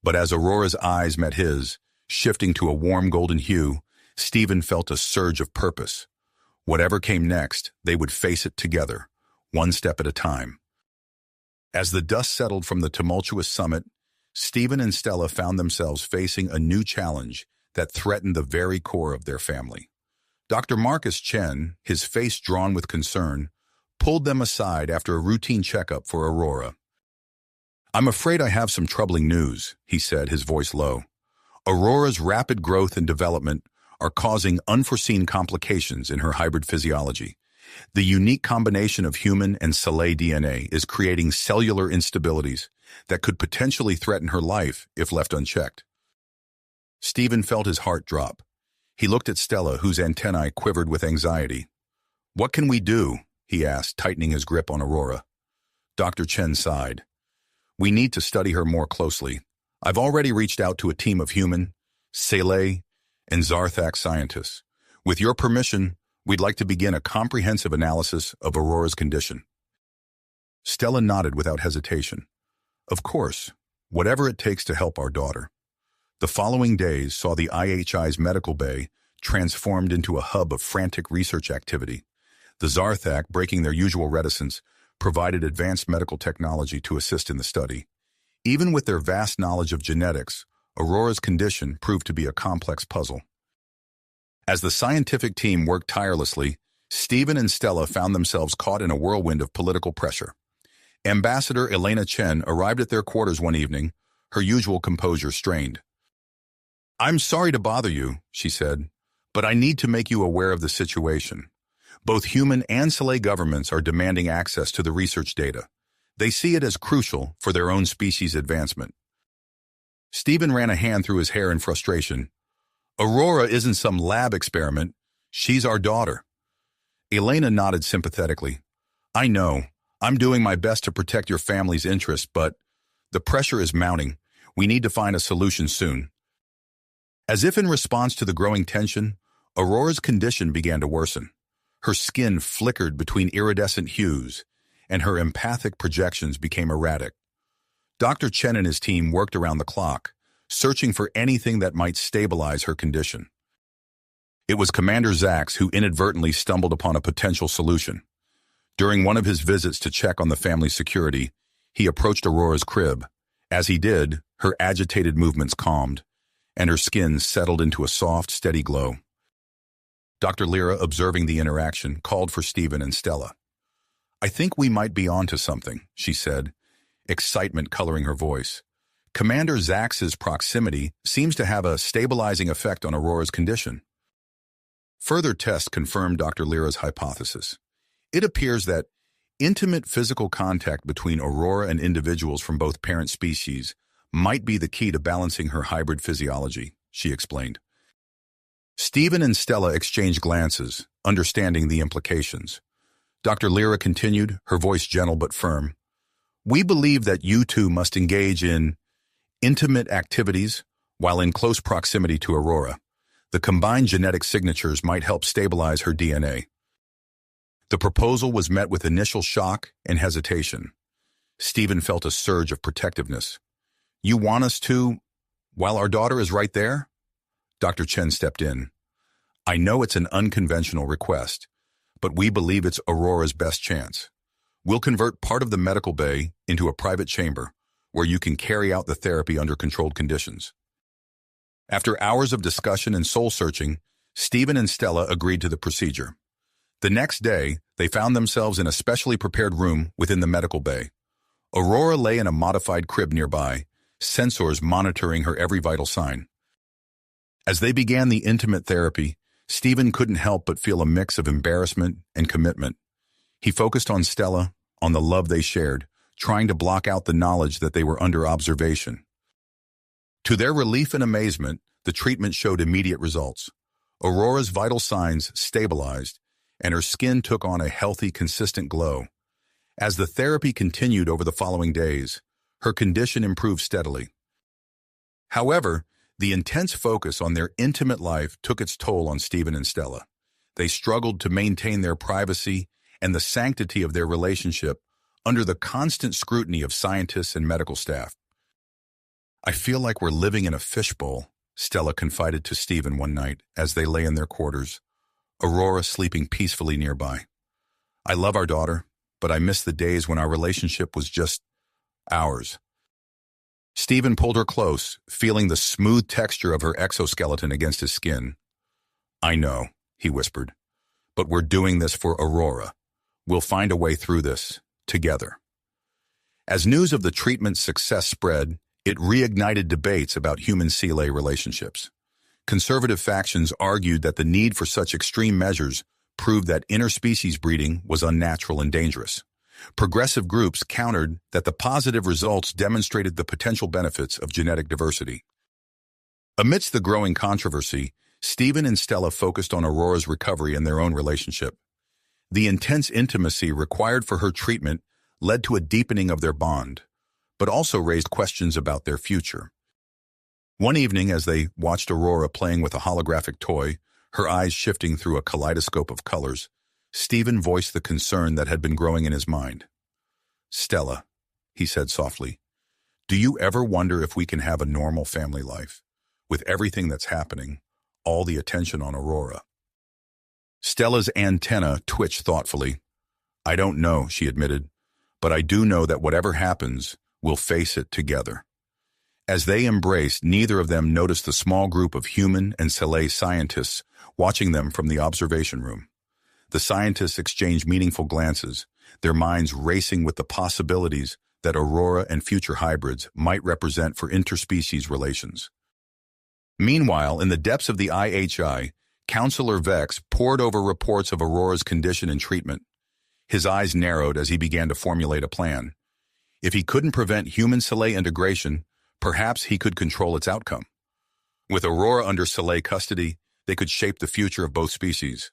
But as Aurora's eyes met his, shifting to a warm golden hue, Stephen felt a surge of purpose. Whatever came next, they would face it together, one step at a time. As the dust settled from the tumultuous summit, Stephen and Stella found themselves facing a new challenge that threatened the very core of their family. Dr. Marcus Chen, his face drawn with concern, pulled them aside after a routine checkup for Aurora. "I'm afraid I have some troubling news," he said, his voice low. "Aurora's rapid growth and development are causing unforeseen complications in her hybrid physiology. The unique combination of human and Sele DNA is creating cellular instabilities that could potentially threaten her life if left unchecked." Stephen felt his heart drop. He looked at Stella, whose antennae quivered with anxiety. "What can we do?" he asked, tightening his grip on Aurora. Dr. Chen sighed. "We need to study her more closely. I've already reached out to a team of human, Sele, and Zarthak scientists. With your permission, we'd like to begin a comprehensive analysis of Aurora's condition." Stella nodded without hesitation. "Of course, whatever it takes to help our daughter." The following days saw the IHI's medical bay transformed into a hub of frantic research activity. The Zarthak, breaking their usual reticence, provided advanced medical technology to assist in the study. Even with their vast knowledge of genetics, Aurora's condition proved to be a complex puzzle. As the scientific team worked tirelessly, Stephen and Stella found themselves caught in a whirlwind of political pressure. Ambassador Elena Chen arrived at their quarters one evening, her usual composure strained. "I'm sorry to bother you," she said, "but I need to make you aware of the situation. Both human and Sele governments are demanding access to the research data. They see it as crucial for their own species' advancement." Stephen ran a hand through his hair in frustration. "Aurora isn't some lab experiment. She's our daughter." Elena nodded sympathetically. "I know. I'm doing my best to protect your family's interests, but the pressure is mounting. We need to find a solution soon." As if in response to the growing tension, Aurora's condition began to worsen. Her skin flickered between iridescent hues, and her empathic projections became erratic. Dr. Chen and his team worked around the clock, searching for anything that might stabilize her condition. It was Commander Zax who inadvertently stumbled upon a potential solution. During one of his visits to check on the family's security, he approached Aurora's crib. As he did, her agitated movements calmed, and her skin settled into a soft, steady glow. Dr. Lyra, observing the interaction, called for Stephen and Stella. "I think we might be onto something," she said, excitement coloring her voice. "Commander Zax's proximity seems to have a stabilizing effect on Aurora's condition." Further tests confirmed Dr. Lyra's hypothesis. It appears that intimate physical contact between Aurora and individuals from both parent species might be the key to balancing her hybrid physiology, she explained. Stephen and Stella exchanged glances, understanding the implications. Dr. Lyra continued, her voice gentle but firm. We believe that you two must engage in intimate activities while in close proximity to Aurora. The combined genetic signatures might help stabilize her DNA. The proposal was met with initial shock and hesitation. Stephen felt a surge of protectiveness. You want us to, while our daughter is right there? Dr. Chen stepped in. I know it's an unconventional request, but we believe it's Aurora's best chance. We'll convert part of the medical bay into a private chamber where you can carry out the therapy under controlled conditions. After hours of discussion and soul-searching, Stephen and Stella agreed to the procedure. The next day, they found themselves in a specially prepared room within the medical bay. Aurora lay in a modified crib nearby, sensors monitoring her every vital sign. As they began the intimate therapy, Stephen couldn't help but feel a mix of embarrassment and commitment. He focused on Stella, on the love they shared, trying to block out the knowledge that they were under observation. To their relief and amazement, the treatment showed immediate results. Aurora's vital signs stabilized, and her skin took on a healthy, consistent glow. As the therapy continued over the following days, her condition improved steadily. However, the intense focus on their intimate life took its toll on Stephen and Stella. They struggled to maintain their privacy and the sanctity of their relationship under the constant scrutiny of scientists and medical staff. I feel like we're living in a fishbowl, Stella confided to Stephen one night as they lay in their quarters, Aurora sleeping peacefully nearby. I love our daughter, but I miss the days when our relationship was just ours. Stephen pulled her close, feeling the smooth texture of her exoskeleton against his skin. I know, he whispered, but we're doing this for Aurora. We'll find a way through this, together. As news of the treatment's success spread, it reignited debates about human-Sele relationships. Conservative factions argued that the need for such extreme measures proved that interspecies breeding was unnatural and dangerous. Progressive groups countered that the positive results demonstrated the potential benefits of genetic diversity. Amidst the growing controversy, Stephen and Stella focused on Aurora's recovery and their own relationship. The intense intimacy required for her treatment led to a deepening of their bond, but also raised questions about their future. One evening, as they watched Aurora playing with a holographic toy, her eyes shifting through a kaleidoscope of colors, Stephen voiced the concern that had been growing in his mind. Stella, he said softly, do you ever wonder if we can have a normal family life, with everything that's happening, all the attention on Aurora? Stella's antenna twitched thoughtfully. I don't know, she admitted, but I do know that whatever happens, we'll face it together. As they embraced, neither of them noticed the small group of human and Sele scientists watching them from the observation room. The scientists exchanged meaningful glances, their minds racing with the possibilities that Aurora and future hybrids might represent for interspecies relations. Meanwhile, in the depths of the IHI, Counselor Vex pored over reports of Aurora's condition and treatment. His eyes narrowed as he began to formulate a plan. If he couldn't prevent human-Sele integration, perhaps he could control its outcome. With Aurora under Sele custody, they could shape the future of both species.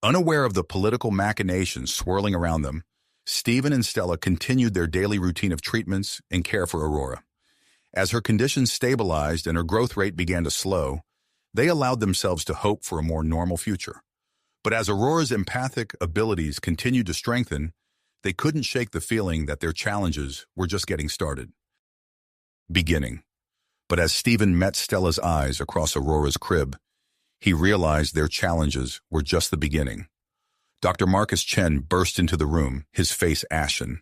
Unaware of the political machinations swirling around them, Stephen and Stella continued their daily routine of treatments and care for Aurora. As her condition stabilized and her growth rate began to slow, they allowed themselves to hope for a more normal future. But as Aurora's empathic abilities continued to strengthen, they couldn't shake the feeling that their challenges were just getting started. But as Stephen met Stella's eyes across Aurora's crib, he realized their challenges were just the beginning. Dr. Marcus Chen burst into the room, his face ashen.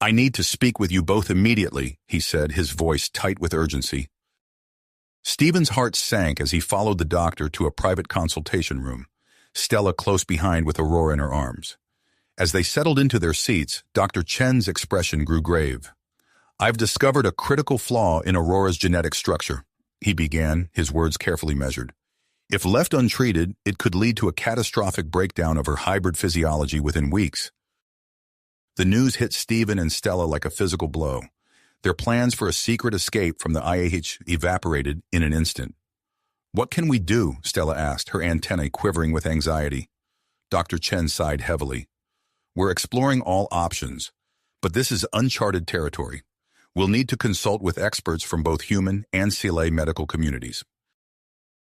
I need to speak with you both immediately, he said, his voice tight with urgency. Stephen's heart sank as he followed the doctor to a private consultation room, Stella close behind with Aurora in her arms. As they settled into their seats, Dr. Chen's expression grew grave. I've discovered a critical flaw in Aurora's genetic structure, he began, his words carefully measured. If left untreated, it could lead to a catastrophic breakdown of her hybrid physiology within weeks. The news hit Stephen and Stella like a physical blow. Their plans for a secret escape from the IAH evaporated in an instant. "What can we do?" Stella asked, her antennae quivering with anxiety. Dr. Chen sighed heavily. "We're exploring all options, but this is uncharted territory. We'll need to consult with experts from both human and Sile medical communities."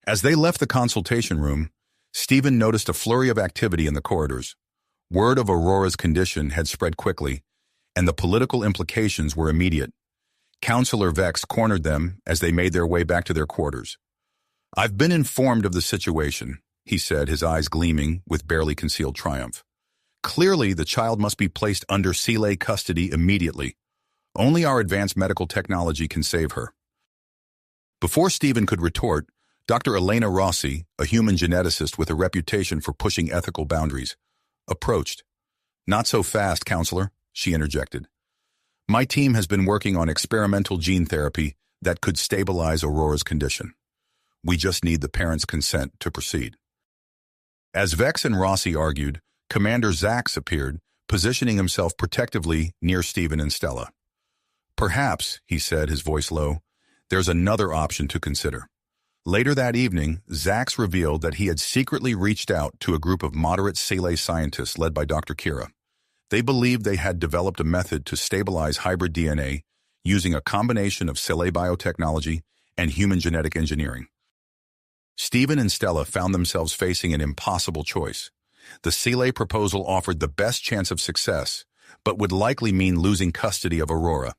As they left the consultation room, Stephen noticed a flurry of activity in the corridors. Word of Aurora's condition had spread quickly, and the political implications were immediate. Counselor Vex cornered them as they made their way back to their quarters. "I've been informed of the situation," he said, his eyes gleaming with barely concealed triumph. "Clearly, the child must be placed under Sile custody immediately. Only our advanced medical technology can save her." Before Stephen could retort, Dr. Elena Rossi, a human geneticist with a reputation for pushing ethical boundaries, approached. "Not so fast, counselor," she interjected. "My team has been working on experimental gene therapy that could stabilize Aurora's condition. We just need the parents' consent to proceed." As Vex and Rossi argued, Commander Zax appeared, positioning himself protectively near Stephen and Stella. "Perhaps," he said, his voice low, "there's another option to consider." Later that evening, Zax revealed that he had secretly reached out to a group of moderate Sile scientists led by Dr. Kira. They believed they had developed a method to stabilize hybrid DNA using a combination of Sile biotechnology and human genetic engineering. Stephen and Stella found themselves facing an impossible choice. The Sile proposal offered the best chance of success, but would likely mean losing custody of Aurora.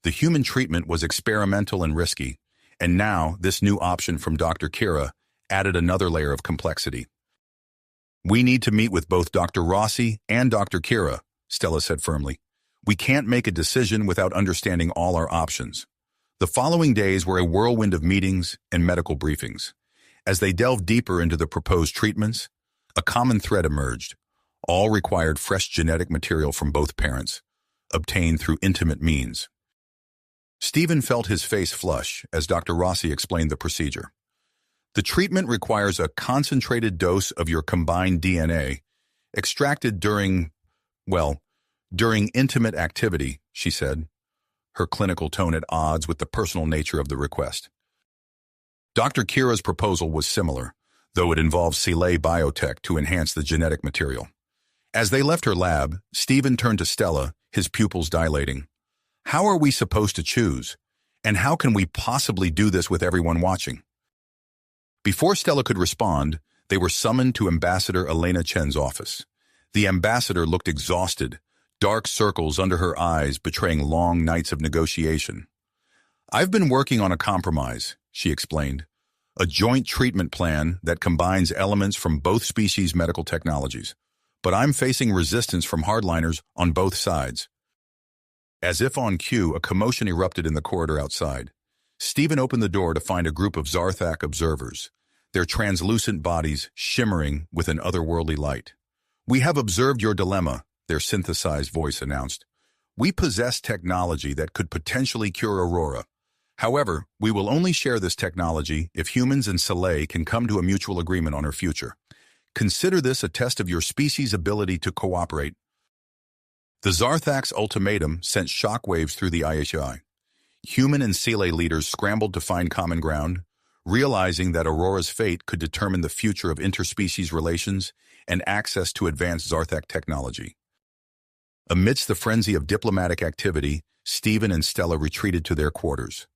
The human treatment was experimental and risky, and now this new option from Dr. Kira added another layer of complexity. "We need to meet with both Dr. Rossi and Dr. Kira," Stella said firmly. "We can't make a decision without understanding all our options." The following days were a whirlwind of meetings and medical briefings. As they delved deeper into the proposed treatments, a common thread emerged. All required fresh genetic material from both parents, obtained through intimate means. Stephen felt his face flush as Dr. Rossi explained the procedure. "The treatment requires a concentrated dose of your combined DNA, extracted during intimate activity," she said, her clinical tone at odds with the personal nature of the request. Dr. Kira's proposal was similar, though it involved Sile biotech to enhance the genetic material. As they left her lab, Stephen turned to Stella, his pupils dilating. "How are we supposed to choose? And how can we possibly do this with everyone watching?" Before Stella could respond, they were summoned to Ambassador Elena Chen's office. The ambassador looked exhausted, dark circles under her eyes betraying long nights of negotiation. "I've been working on a compromise," she explained, "a joint treatment plan that combines elements from both species' medical technologies. But I'm facing resistance from hardliners on both sides." As if on cue, a commotion erupted in the corridor outside. Stephen opened the door to find a group of Zarthak observers, their translucent bodies shimmering with an otherworldly light. "We have observed your dilemma," their synthesized voice announced. "We possess technology that could potentially cure Aurora. However, we will only share this technology if humans and Sile can come to a mutual agreement on her future. Consider this a test of your species' ability to cooperate." The Zarthak's ultimatum sent shockwaves through the IHI. Human and Sile leaders scrambled to find common ground, realizing that Aurora's fate could determine the future of interspecies relations and access to advanced Zarthak technology. Amidst the frenzy of diplomatic activity, Stephen and Stella retreated to their quarters.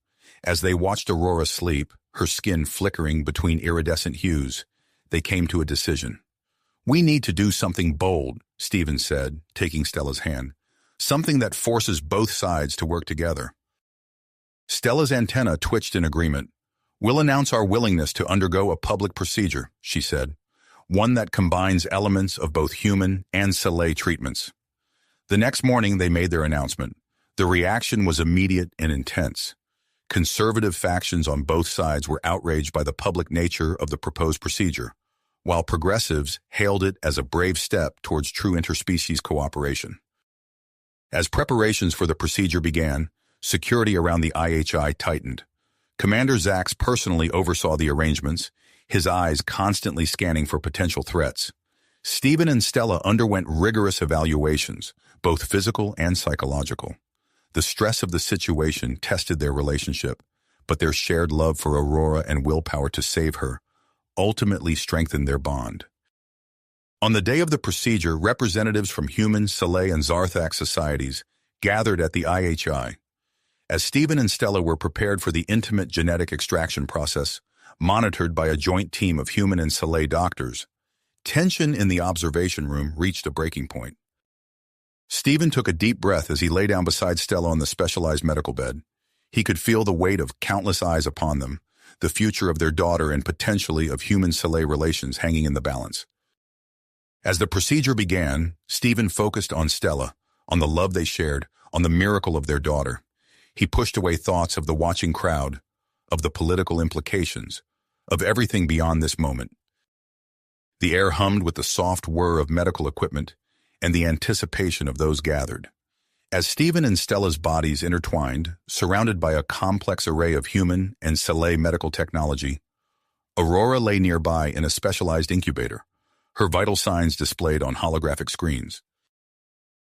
As they watched Aurora sleep, her skin flickering between iridescent hues, they came to a decision. "We need to do something bold," Stephen said, taking Stella's hand. "Something that forces both sides to work together." Stella's antenna twitched in agreement. "We'll announce our willingness to undergo a public procedure," she said, "one that combines elements of both human and Sile treatments." The next morning they made their announcement. The reaction was immediate and intense. Conservative factions on both sides were outraged by the public nature of the proposed procedure, while progressives hailed it as a brave step towards true interspecies cooperation. As preparations for the procedure began, security around the IHI tightened. Commander Zax personally oversaw the arrangements, his eyes constantly scanning for potential threats. Stephen and Stella underwent rigorous evaluations, both physical and psychological. The stress of the situation tested their relationship, but their shared love for Aurora and willpower to save her ultimately strengthened their bond. On the day of the procedure, representatives from human, Selay, and Zarthak societies gathered at the IHI. As Stephen and Stella were prepared for the intimate genetic extraction process, monitored by a joint team of human and Selay doctors, tension in the observation room reached a breaking point. Stephen took a deep breath as he lay down beside Stella on the specialized medical bed. He could feel the weight of countless eyes upon them, the future of their daughter and potentially of human-Selay relations hanging in the balance. As the procedure began, Stephen focused on Stella, on the love they shared, on the miracle of their daughter. He pushed away thoughts of the watching crowd, of the political implications, of everything beyond this moment. The air hummed with the soft whir of medical equipment and the anticipation of those gathered. As Stephen and Stella's bodies intertwined, surrounded by a complex array of human and Selay medical technology, Aurora lay nearby in a specialized incubator, her vital signs displayed on holographic screens.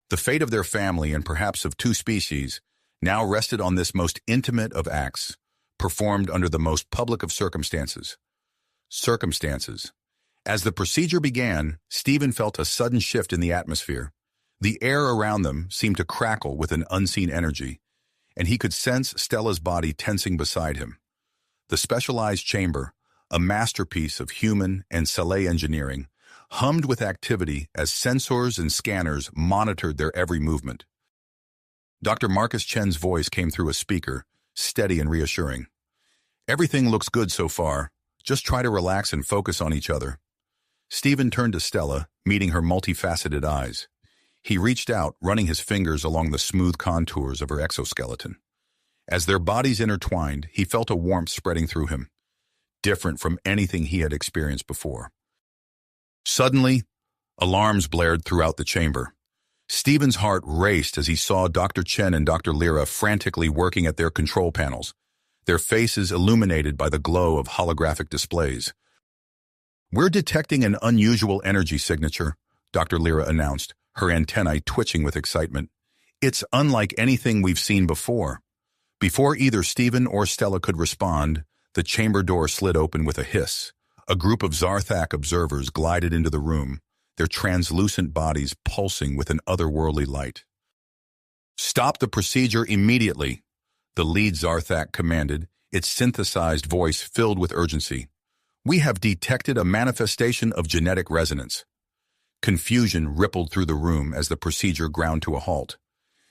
The fate of their family and perhaps of two species now rested on this most intimate of acts, performed under the most public of circumstances. As the procedure began, Stephen felt a sudden shift in the atmosphere. The air around them seemed to crackle with an unseen energy, and he could sense Stella's body tensing beside him. The specialized chamber, a masterpiece of human and Selay engineering, hummed with activity as sensors and scanners monitored their every movement. Dr. Marcus Chen's voice came through a speaker, steady and reassuring. "Everything looks good so far. Just try to relax and focus on each other." Stephen turned to Stella, meeting her multifaceted eyes. He reached out, running his fingers along the smooth contours of her exoskeleton. As their bodies intertwined, he felt a warmth spreading through him, different from anything he had experienced before. Suddenly, alarms blared throughout the chamber. Stephen's heart raced as he saw Dr. Chen and Dr. Lyra frantically working at their control panels, their faces illuminated by the glow of holographic displays. "We're detecting an unusual energy signature," Dr. Lyra announced, her antennae twitching with excitement. "It's unlike anything we've seen before." Before either Stephen or Stella could respond, the chamber door slid open with a hiss. A group of Zarthak observers glided into the room, their translucent bodies pulsing with an otherworldly light. "Stop the procedure immediately," the lead Zarthak commanded, its synthesized voice filled with urgency. "We have detected a manifestation of genetic resonance." Confusion rippled through the room as the procedure ground to a halt.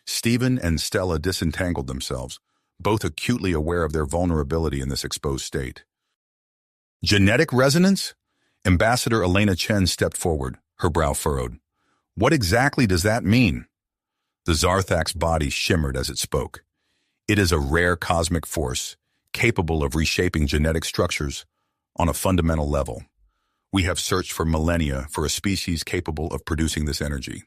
Stephen and Stella disentangled themselves, both acutely aware of their vulnerability in this exposed state. "Genetic resonance?" Ambassador Elena Chen stepped forward, her brow furrowed. "What exactly does that mean?" The Zarthak's body shimmered as it spoke. "It is a rare cosmic force, capable of reshaping genetic structures on a fundamental level. We have searched for millennia for a species capable of producing this energy."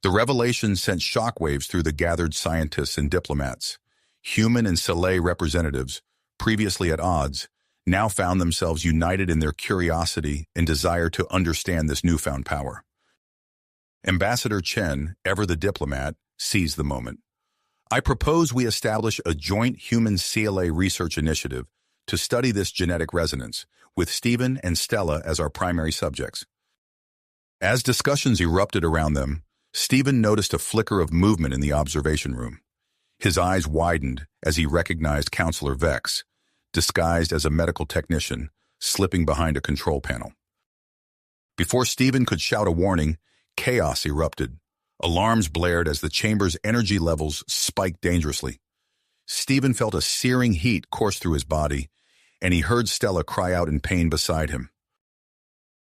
The revelation sent shockwaves through the gathered scientists and diplomats. Human and Selay representatives, previously at odds, now found themselves united in their curiosity and desire to understand this newfound power. Ambassador Chen, ever the diplomat, seized the moment. "I propose we establish a joint human CLA research initiative to study this genetic resonance, with Stephen and Stella as our primary subjects." As discussions erupted around them, Stephen noticed a flicker of movement in the observation room. His eyes widened as he recognized Counselor Vex, disguised as a medical technician, slipping behind a control panel. Before Stephen could shout a warning, chaos erupted. Alarms blared as the chamber's energy levels spiked dangerously. Stephen felt a searing heat course through his body, and he heard Stella cry out in pain beside him.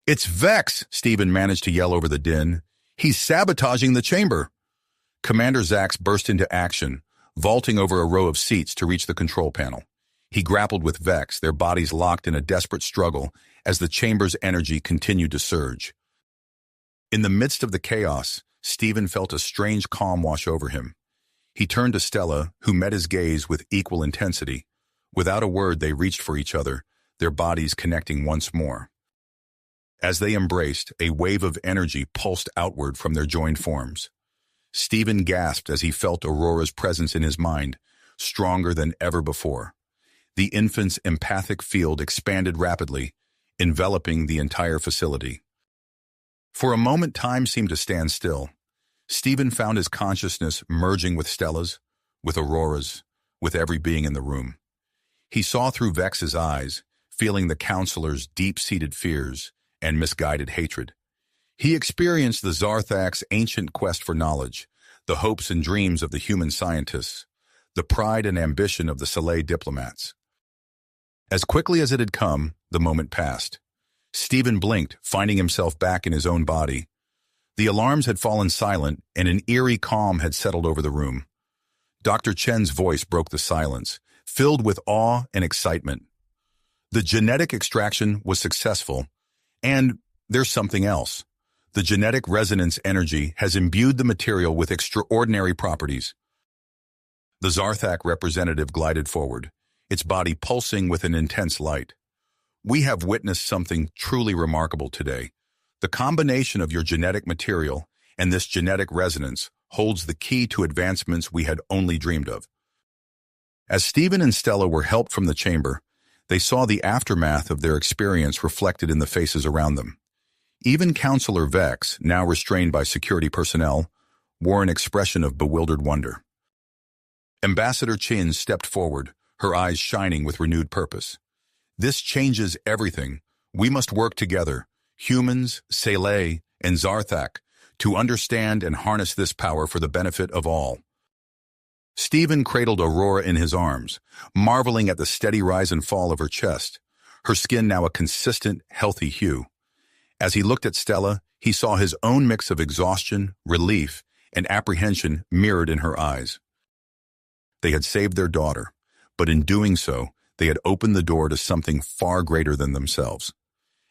"It's Vex!" Stephen managed to yell over the din. "He's sabotaging the chamber!" Commander Zax burst into action, vaulting over a row of seats to reach the control panel. He grappled with Vex, their bodies locked in a desperate struggle as the chamber's energy continued to surge. In the midst of the chaos, Stephen felt a strange calm wash over him. He turned to Stella, who met his gaze with equal intensity. Without a word, they reached for each other, their bodies connecting once more. As they embraced, a wave of energy pulsed outward from their joined forms. Stephen gasped as he felt Aurora's presence in his mind, stronger than ever before. The infant's empathic field expanded rapidly, enveloping the entire facility. For a moment, time seemed to stand still. Stephen found his consciousness merging with Stella's, with Aurora's, with every being in the room. He saw through Vex's eyes, feeling the counselor's deep-seated fears and misguided hatred. He experienced the Zarthak's ancient quest for knowledge, the hopes and dreams of the human scientists, the pride and ambition of the Saleh diplomats. As quickly as it had come, the moment passed. Stephen blinked, finding himself back in his own body. The alarms had fallen silent, and an eerie calm had settled over the room. Dr. Chen's voice broke the silence, filled with awe and excitement. The genetic extraction was successful, and there's something else. The genetic resonance energy has imbued the material with extraordinary properties. The Zarthak representative glided forward, its body pulsing with an intense light. We have witnessed something truly remarkable today. The combination of your genetic material and this genetic resonance holds the key to advancements we had only dreamed of. As Stephen and Stella were helped from the chamber, they saw the aftermath of their experience reflected in the faces around them. Even Counselor Vex, now restrained by security personnel, wore an expression of bewildered wonder. Ambassador Chin stepped forward, her eyes shining with renewed purpose. This changes everything. We must work together, humans, Saleh, and Zarthak, to understand and harness this power for the benefit of all. Stephen cradled Aurora in his arms, marveling at the steady rise and fall of her chest, her skin now a consistent, healthy hue. As he looked at Stella, he saw his own mix of exhaustion, relief, and apprehension mirrored in her eyes. They had saved their daughter, but in doing so, they had opened the door to something far greater than themselves.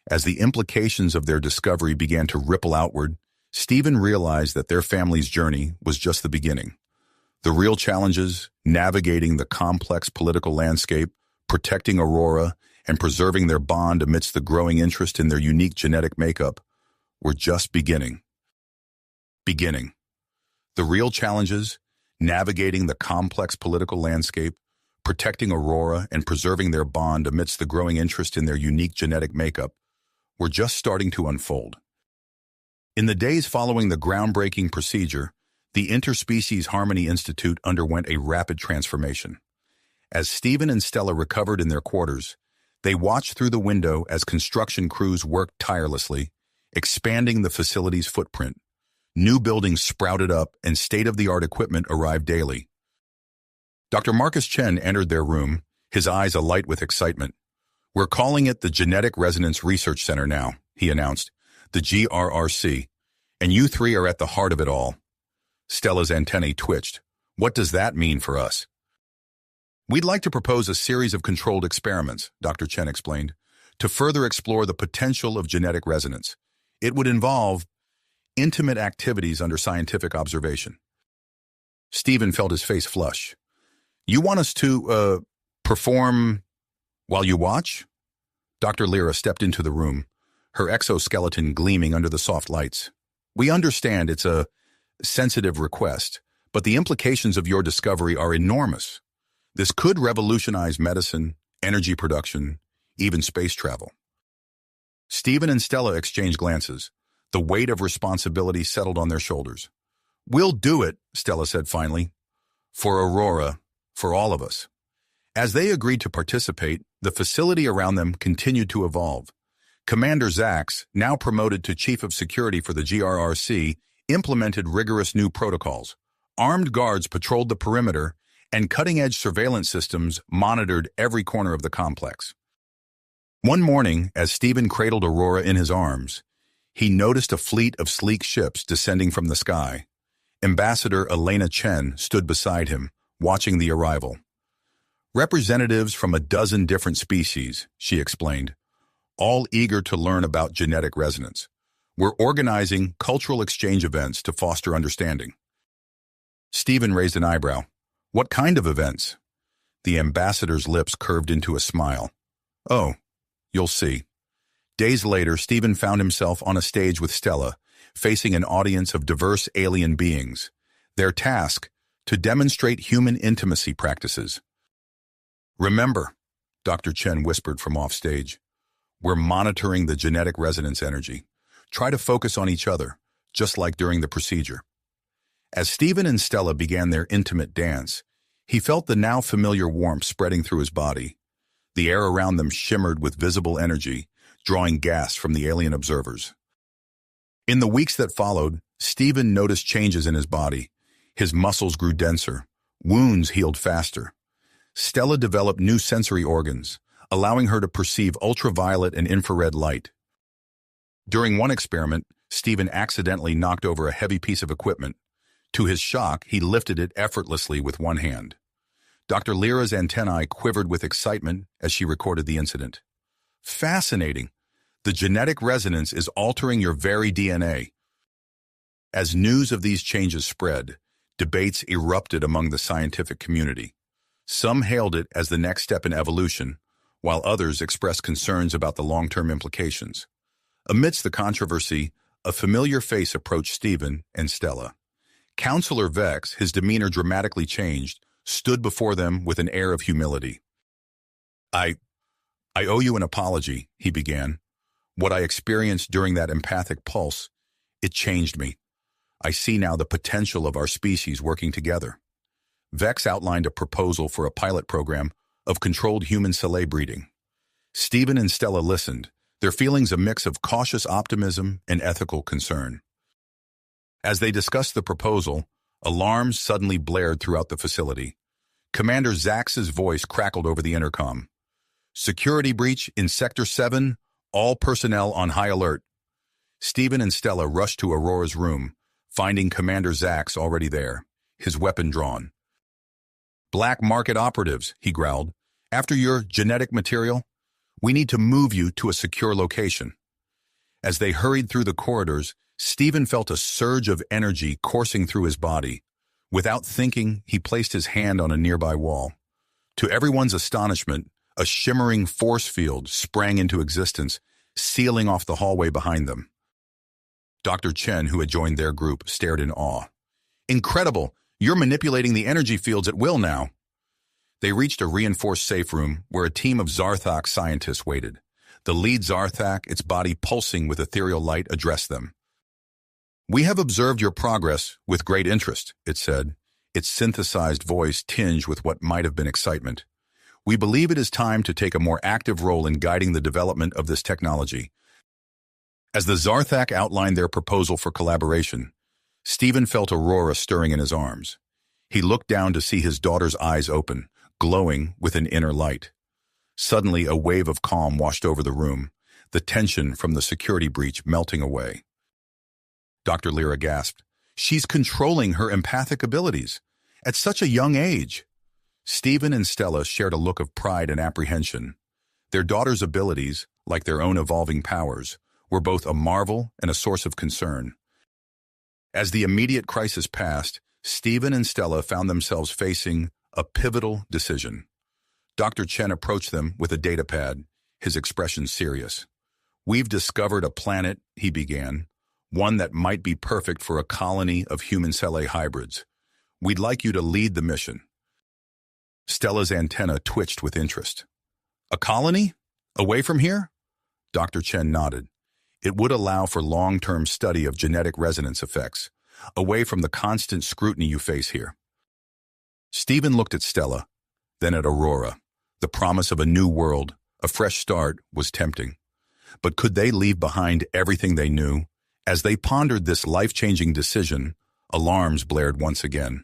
As the implications of their discovery began to ripple outward, Stephen realized that their family's journey was just the beginning. The real challenges, navigating the complex political landscape, protecting Aurora, and preserving their bond amidst the growing interest in their unique genetic makeup, were just beginning. The real challenges, navigating the complex political landscape, protecting Aurora, and preserving their bond amidst the growing interest in their unique genetic makeup, were just starting to unfold. In the days following the groundbreaking procedure, the Interspecies Harmony Institute underwent a rapid transformation. As Stephen and Stella recovered in their quarters, they watched through the window as construction crews worked tirelessly, expanding the facility's footprint. New buildings sprouted up and state-of-the-art equipment arrived daily. Dr. Marcus Chen entered their room, his eyes alight with excitement. "We're calling it the Genetic Resonance Research Center now," he announced, "the GRRC, and you three are at the heart of it all." Stella's antennae twitched. "What does that mean for us?" "We'd like to propose a series of controlled experiments," Dr. Chen explained, "to further explore the potential of genetic resonance. It would involve intimate activities under scientific observation." Stephen felt his face flush. "You want us to, perform while you watch?" Dr. Lyra stepped into the room, her exoskeleton gleaming under the soft lights. "We understand it's a sensitive request, but the implications of your discovery are enormous. This could revolutionize medicine, energy production, even space travel." Stephen and Stella exchanged glances. The weight of responsibility settled on their shoulders. "We'll do it," Stella said finally. "For Aurora, for all of us." As they agreed to participate, the facility around them continued to evolve. Commander Zax, now promoted to Chief of Security for the GRRC, implemented rigorous new protocols. Armed guards patrolled the perimeter, and cutting-edge surveillance systems monitored every corner of the complex. One morning, as Stephen cradled Aurora in his arms, he noticed a fleet of sleek ships descending from the sky. Ambassador Elena Chen stood beside him, watching the arrival. "Representatives from a dozen different species," she explained, "all eager to learn about genetic resonance. We're organizing cultural exchange events to foster understanding." Stephen raised an eyebrow. "What kind of events?" The ambassador's lips curved into a smile. "Oh, you'll see." Days later, Stephen found himself on a stage with Stella, facing an audience of diverse alien beings. Their task, to demonstrate human intimacy practices. "Remember, Dr. Chen whispered from offstage. "We're monitoring the genetic resonance energy. Try to focus on each other, just like during the procedure." As Stephen and Stella began their intimate dance, he felt the now familiar warmth spreading through his body. The air around them shimmered with visible energy, drawing gasps from the alien observers. In the weeks that followed, Stephen noticed changes in his body. His muscles grew denser. Wounds healed faster. Stella developed new sensory organs, allowing her to perceive ultraviolet and infrared light. During one experiment, Stephen accidentally knocked over a heavy piece of equipment. To his shock, he lifted it effortlessly with one hand. Dr. Lyra's antennae quivered with excitement as she recorded the incident. "Fascinating. The genetic resonance is altering your very DNA." As news of these changes spread, debates erupted among the scientific community. Some hailed it as the next step in evolution, while others expressed concerns about the long-term implications. Amidst the controversy, a familiar face approached Stephen and Stella. Counselor Vex, his demeanor dramatically changed, stood before them with an air of humility. I owe you an apology," he began. "What I experienced during that empathic pulse, it changed me. I see now the potential of our species working together." Vex outlined a proposal for a pilot program of controlled human Soleil breeding. Stephen and Stella listened, their feelings a mix of cautious optimism and ethical concern. As they discussed the proposal, alarms suddenly blared throughout the facility. Commander Zax's voice crackled over the intercom. "Security breach in Sector 7, all personnel on high alert." Stephen and Stella rushed to Aurora's room, finding Commander Zax already there, his weapon drawn. "Black market operatives," he growled. "After your genetic material, we need to move you to a secure location." As they hurried through the corridors, Stephen felt a surge of energy coursing through his body. Without thinking, he placed his hand on a nearby wall. To everyone's astonishment, a shimmering force field sprang into existence, sealing off the hallway behind them. Dr. Chen, who had joined their group, stared in awe. "Incredible! You're manipulating the energy fields at will now." They reached a reinforced safe room where a team of Zarthak scientists waited. The lead Zarthak, its body pulsing with ethereal light, addressed them. "We have observed your progress with great interest," it said, its synthesized voice tinged with what might have been excitement. "We believe it is time to take a more active role in guiding the development of this technology." As the Zarthak outlined their proposal for collaboration, Stephen felt Aurora stirring in his arms. He looked down to see his daughter's eyes open, glowing with an inner light. Suddenly, a wave of calm washed over the room, the tension from the security breach melting away. Dr. Lyra gasped. "She's controlling her empathic abilities at such a young age." Stephen and Stella shared a look of pride and apprehension. Their daughter's abilities, like their own evolving powers, were both a marvel and a source of concern. As the immediate crisis passed, Stephen and Stella found themselves facing a pivotal decision. Dr. Chen approached them with a datapad, his expression serious. "We've discovered a planet," he began, "one that might be perfect for a colony of human Soleil hybrids. We'd like you to lead the mission." Stella's antenna twitched with interest. "A colony? Away from here?" Dr. Chen nodded. "It would allow for long-term study of genetic resonance effects, away from the constant scrutiny you face here." Stephen looked at Stella, then at Aurora. The promise of a new world, a fresh start, was tempting. But could they leave behind everything they knew? As they pondered this life-changing decision, alarms blared once again.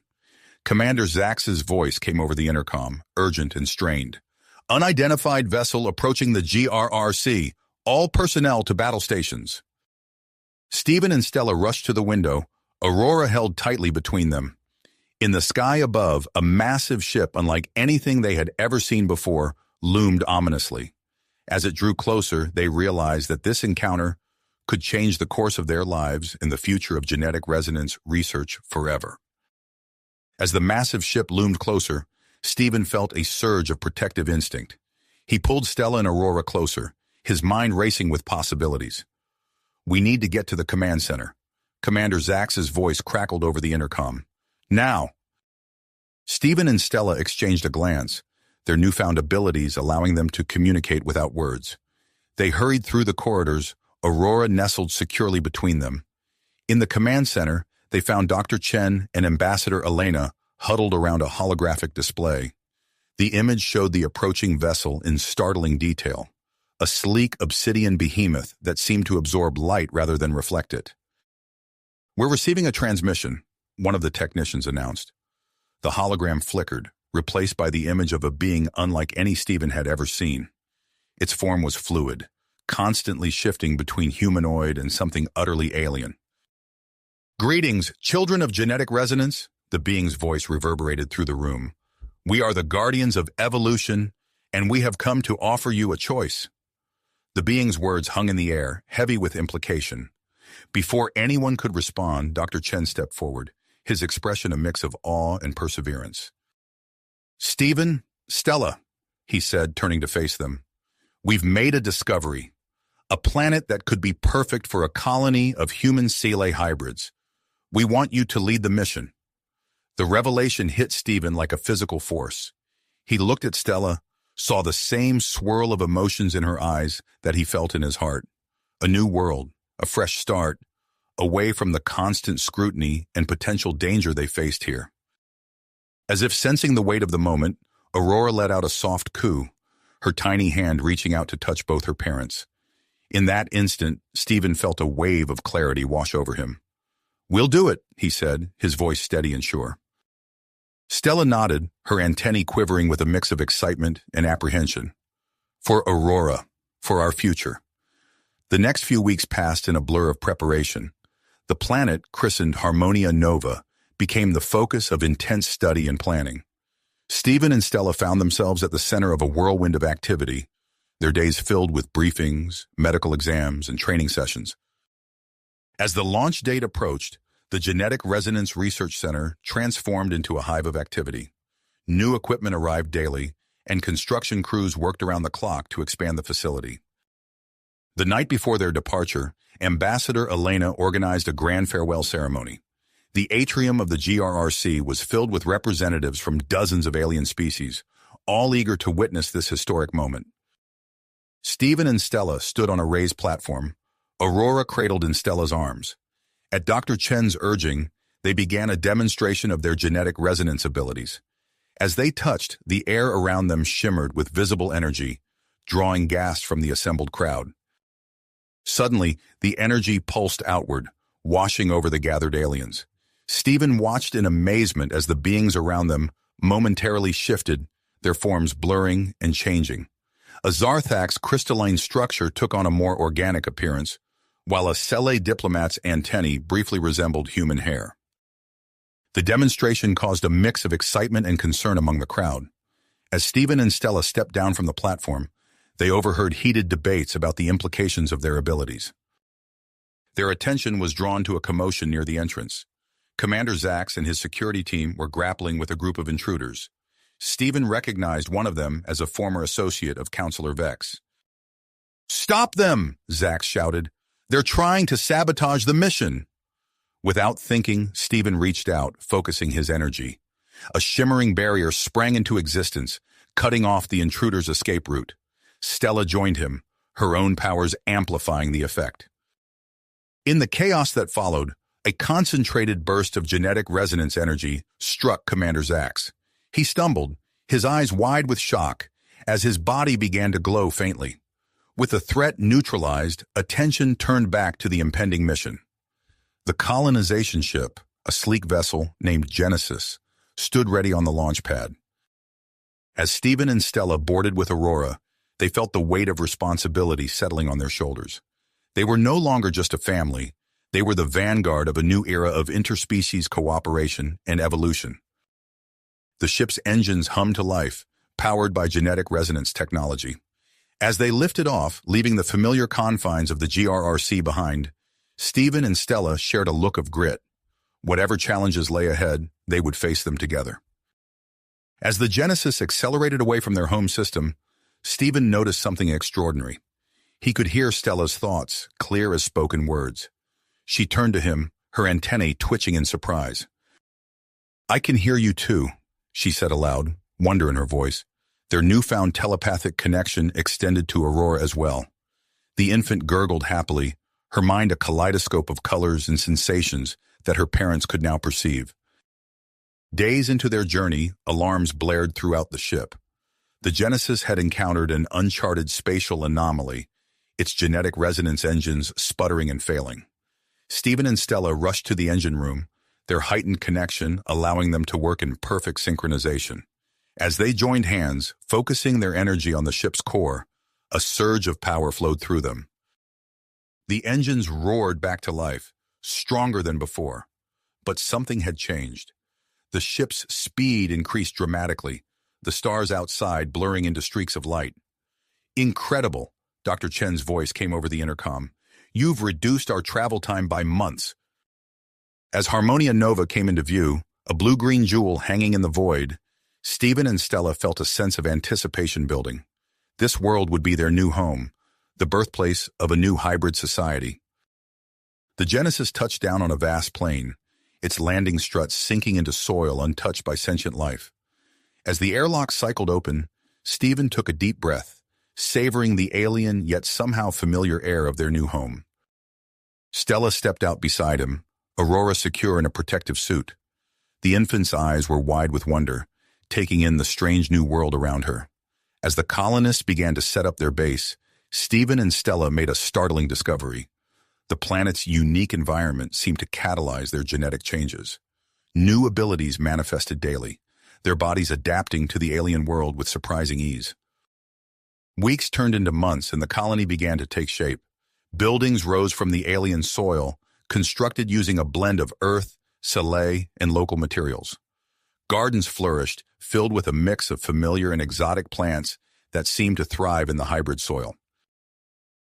Commander Zax's voice came over the intercom, urgent and strained. "Unidentified vessel approaching the GRRC. All personnel to battle stations." Stephen and Stella rushed to the window, Aurora held tightly between them. In the sky above, a massive ship unlike anything they had ever seen before loomed ominously. As it drew closer, they realized that this encounter could change the course of their lives and the future of genetic resonance research forever. As the massive ship loomed closer, Stephen felt a surge of protective instinct. He pulled Stella and Aurora closer, his mind racing with possibilities. "We need to get to the command center." Commander Zax's voice crackled over the intercom. "Now!" Stephen and Stella exchanged a glance. their newfound abilities allowing them to communicate without words. They hurried through the corridors, Aurora nestled securely between them. In the command center, they found Dr. Chen and Ambassador Elena huddled around a holographic display. The image showed the approaching vessel in startling detail, a sleek obsidian behemoth that seemed to absorb light rather than reflect it. "We're receiving a transmission," one of the technicians announced. The hologram flickered, replaced by the image of a being unlike any Stephen had ever seen. Its form was fluid, constantly shifting between humanoid and something utterly alien. "Greetings, children of genetic resonance," the being's voice reverberated through the room. "We are the guardians of evolution, and we have come to offer you a choice." The being's words hung in the air, heavy with implication. Before anyone could respond, Dr. Chen stepped forward, his expression a mix of awe and perseverance. "Stephen, Stella," he said, turning to face them, "we've made a discovery, a planet that could be perfect for a colony of human Sele hybrids. We want you to lead the mission." The revelation hit Stephen like a physical force. He looked at Stella, saw the same swirl of emotions in her eyes that he felt in his heart. A new world, a fresh start, away from the constant scrutiny and potential danger they faced here. As if sensing the weight of the moment, Aurora let out a soft coo, her tiny hand reaching out to touch both her parents. In that instant, Stephen felt a wave of clarity wash over him. "We'll do it," he said, his voice steady and sure. Stella nodded, her antennae quivering with a mix of excitement and apprehension. For Aurora, for our future. The next few weeks passed in a blur of preparation. The planet, christened Harmonia Nova, became the focus of intense study and planning. Stephen and Stella found themselves at the center of a whirlwind of activity, their days filled with briefings, medical exams, and training sessions. As the launch date approached, the Genetic Resonance Research Center transformed into a hive of activity. New equipment arrived daily, and construction crews worked around the clock to expand the facility. The night before their departure, Ambassador Elena organized a grand farewell ceremony. The atrium of the GRRC was filled with representatives from dozens of alien species, all eager to witness this historic moment. Stephen and Stella stood on a raised platform, Aurora cradled in Stella's arms. At Dr. Chen's urging, they began a demonstration of their genetic resonance abilities. As they touched, the air around them shimmered with visible energy, drawing gasps from the assembled crowd. Suddenly, the energy pulsed outward, washing over the gathered aliens. Stephen watched in amazement as the beings around them momentarily shifted, their forms blurring and changing. A Zarthak's crystalline structure took on a more organic appearance, while a Sele diplomat's antennae briefly resembled human hair. The demonstration caused a mix of excitement and concern among the crowd. As Stephen and Stella stepped down from the platform, they overheard heated debates about the implications of their abilities. Their attention was drawn to a commotion near the entrance. Commander Zax and his security team were grappling with a group of intruders. Stephen recognized one of them as a former associate of Counselor Vex. "Stop them!" Zax shouted. "They're trying to sabotage the mission." Without thinking, Stephen reached out, focusing his energy. A shimmering barrier sprang into existence, cutting off the intruder's escape route. Stella joined him, her own powers amplifying the effect. In the chaos that followed, a concentrated burst of genetic resonance energy struck Commander Zax. He stumbled, his eyes wide with shock, as his body began to glow faintly. With the threat neutralized, attention turned back to the impending mission. The colonization ship, a sleek vessel named Genesis, stood ready on the launch pad. As Stephen and Stella boarded with Aurora, they felt the weight of responsibility settling on their shoulders. They were no longer just a family, they were the vanguard of a new era of interspecies cooperation and evolution. The ship's engines hummed to life, powered by genetic resonance technology. As they lifted off, leaving the familiar confines of the GRRC behind, Stephen and Stella shared a look of grit. Whatever challenges lay ahead, they would face them together. As the Genesis accelerated away from their home system, Stephen noticed something extraordinary. He could hear Stella's thoughts, clear as spoken words. She turned to him, her antennae twitching in surprise. "I can hear you too," she said aloud, wonder in her voice. Their newfound telepathic connection extended to Aurora as well. The infant gurgled happily, her mind a kaleidoscope of colors and sensations that her parents could now perceive. Days into their journey, alarms blared throughout the ship. The Genesis had encountered an uncharted spatial anomaly, its genetic resonance engines sputtering and failing. Stephen and Stella rushed to the engine room, their heightened connection allowing them to work in perfect synchronization. As they joined hands, focusing their energy on the ship's core, a surge of power flowed through them. The engines roared back to life, stronger than before. But something had changed. The ship's speed increased dramatically, the stars outside blurring into streaks of light. "Incredible," Dr. Chen's voice came over the intercom. "You've reduced our travel time by months." As Harmonia Nova came into view, a blue-green jewel hanging in the void, Stephen and Stella felt a sense of anticipation building. This world would be their new home, the birthplace of a new hybrid society. The Genesis touched down on a vast plain, its landing struts sinking into soil untouched by sentient life. As the airlock cycled open, Stephen took a deep breath, savoring the alien yet somehow familiar air of their new home. Stella stepped out beside him, Aurora secure in a protective suit. The infant's eyes were wide with wonder, taking in the strange new world around her. As the colonists began to set up their base, Stephen and Stella made a startling discovery. The planet's unique environment seemed to catalyze their genetic changes. New abilities manifested daily, their bodies adapting to the alien world with surprising ease. Weeks turned into months and the colony began to take shape. Buildings rose from the alien soil, constructed using a blend of earth, soleil, and local materials. Gardens flourished, filled with a mix of familiar and exotic plants that seemed to thrive in the hybrid soil.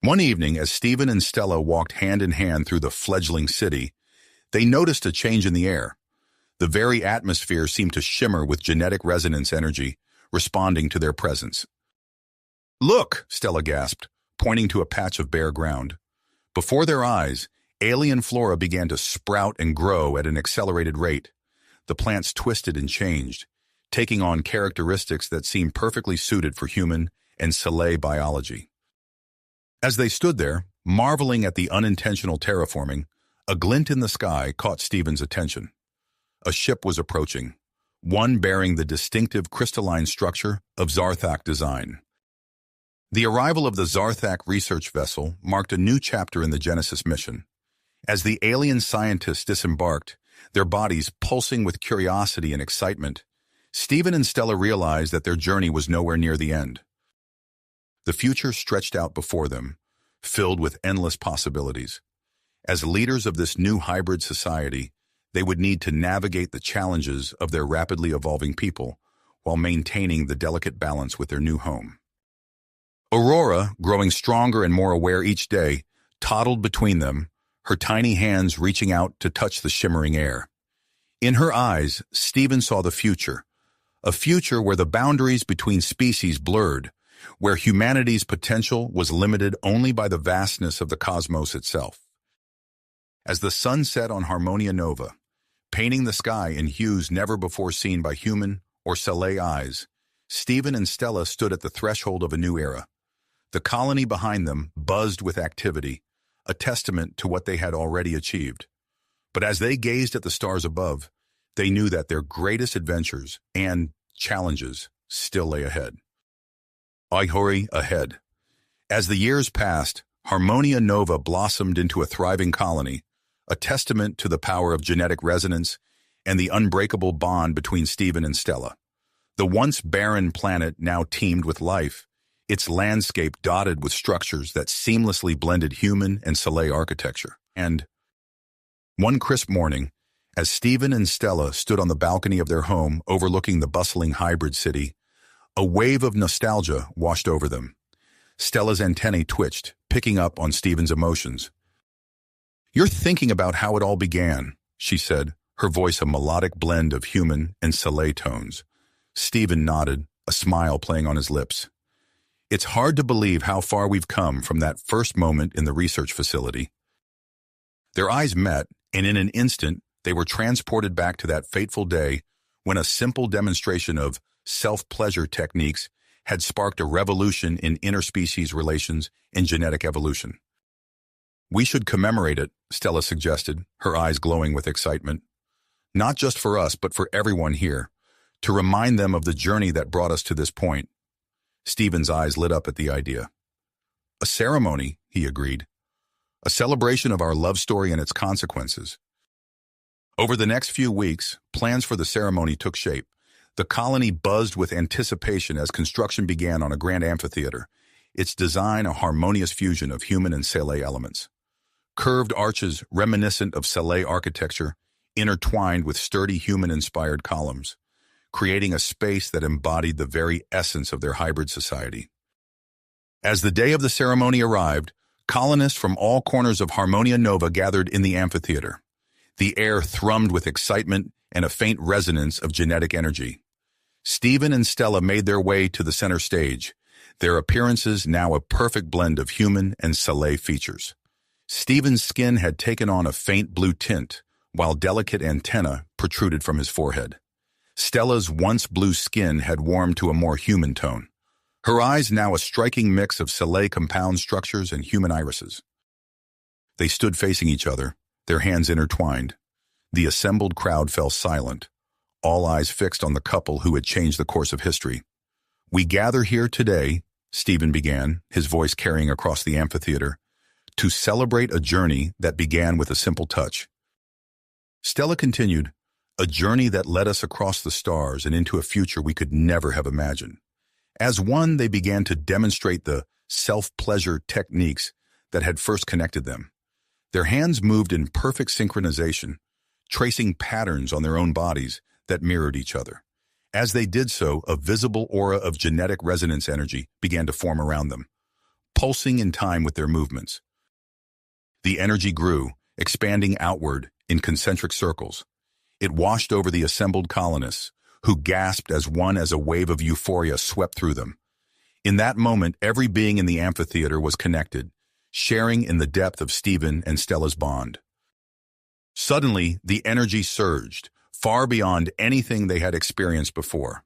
One evening, as Stephen and Stella walked hand in hand through the fledgling city, they noticed a change in the air. The very atmosphere seemed to shimmer with genetic resonance energy, responding to their presence. "Look!" Stella gasped, pointing to a patch of bare ground. Before their eyes, alien flora began to sprout and grow at an accelerated rate. The plants twisted and changed, taking on characteristics that seemed perfectly suited for human and soleil biology. As they stood there, marveling at the unintentional terraforming, a glint in the sky caught Stephen's attention. A ship was approaching, one bearing the distinctive crystalline structure of Zarthak design. The arrival of the Zarthak research vessel marked a new chapter in the Genesis mission. As the alien scientists disembarked, their bodies pulsing with curiosity and excitement, Stephen and Stella realized that their journey was nowhere near the end. The future stretched out before them, filled with endless possibilities. As leaders of this new hybrid society, they would need to navigate the challenges of their rapidly evolving people while maintaining the delicate balance with their new home. Aurora, growing stronger and more aware each day, toddled between them, her tiny hands reaching out to touch the shimmering air. In her eyes, Stephen saw the future, a future where the boundaries between species blurred, where humanity's potential was limited only by the vastness of the cosmos itself. As the sun set on Harmonia Nova, painting the sky in hues never before seen by human or soleil eyes, Stephen and Stella stood at the threshold of a new era. The colony behind them buzzed with activity, a testament to what they had already achieved. But as they gazed at the stars above, they knew that their greatest adventures and challenges still lay ahead. Ihori ahead. As the years passed, Harmonia Nova blossomed into a thriving colony, a testament to the power of genetic resonance and the unbreakable bond between Stephen and Stella. The once barren planet now teemed with life, its landscape dotted with structures that seamlessly blended human and soleil architecture. And one crisp morning, as Stephen and Stella stood on the balcony of their home overlooking the bustling hybrid city, a wave of nostalgia washed over them. Stella's antennae twitched, picking up on Stephen's emotions. "You're thinking about how it all began," she said, her voice a melodic blend of human and soleil tones. Stephen nodded, a smile playing on his lips. "It's hard to believe how far we've come from that first moment in the research facility." Their eyes met, and in an instant, they were transported back to that fateful day when a simple demonstration of self-pleasure techniques had sparked a revolution in interspecies relations and genetic evolution. We should commemorate it, Stella suggested, her eyes glowing with excitement. Not just for us, but for everyone here, to remind them of the journey that brought us to this point. Stephen's eyes lit up at the idea. A ceremony, he agreed. A celebration of our love story and its consequences. Over the next few weeks, plans for the ceremony took shape. The colony buzzed with anticipation as construction began on a grand amphitheater, its design a harmonious fusion of human and Sele elements. Curved arches reminiscent of Sele architecture intertwined with sturdy human-inspired columns, creating a space that embodied the very essence of their hybrid society. As the day of the ceremony arrived, colonists from all corners of Harmonia Nova gathered in the amphitheater. The air thrummed with excitement and a faint resonance of genetic energy. Stephen and Stella made their way to the center stage, their appearances now a perfect blend of human and Sele features. Stephen's skin had taken on a faint blue tint, while delicate antennae protruded from his forehead. Stella's once blue skin had warmed to a more human tone, her eyes now a striking mix of Sele compound structures and human irises. They stood facing each other, their hands intertwined. The assembled crowd fell silent, all eyes fixed on the couple who had changed the course of history. We gather here today, Stephen began, his voice carrying across the amphitheater, to celebrate a journey that began with a simple touch. Stella continued, a journey that led us across the stars and into a future we could never have imagined. As one, they began to demonstrate the self-pleasure techniques that had first connected them. Their hands moved in perfect synchronization, tracing patterns on their own bodies that mirrored each other. As they did so, a visible aura of genetic resonance energy began to form around them, pulsing in time with their movements. The energy grew, expanding outward in concentric circles. It washed over the assembled colonists, who gasped as a wave of euphoria swept through them. In that moment, every being in the amphitheater was connected, sharing in the depth of Stephen and Stella's bond. Suddenly, the energy surged, far beyond anything they had experienced before.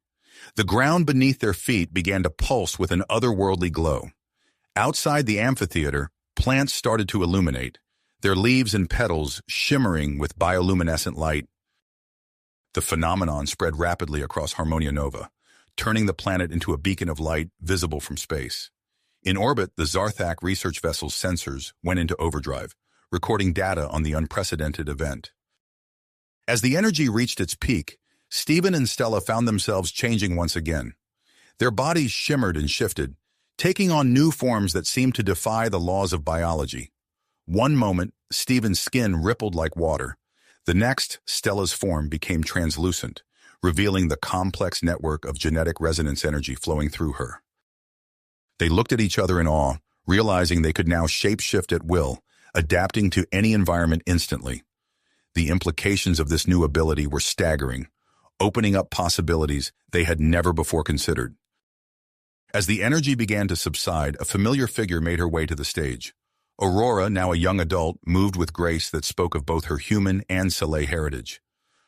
The ground beneath their feet began to pulse with an otherworldly glow. Outside the amphitheater, plants started to illuminate, their leaves and petals shimmering with bioluminescent light. The phenomenon spread rapidly across Harmonia Nova, turning the planet into a beacon of light visible from space. In orbit, the Zarthak research vessel's sensors went into overdrive, recording data on the unprecedented event. As the energy reached its peak, Stephen and Stella found themselves changing once again. Their bodies shimmered and shifted, taking on new forms that seemed to defy the laws of biology. One moment, Stephen's skin rippled like water. The next, Stella's form became translucent, revealing the complex network of genetic resonance energy flowing through her. They looked at each other in awe, realizing they could now shapeshift at will, adapting to any environment instantly. The implications of this new ability were staggering, opening up possibilities they had never before considered. As the energy began to subside, a familiar figure made her way to the stage. Aurora, now a young adult, moved with grace that spoke of both her human and Sele heritage.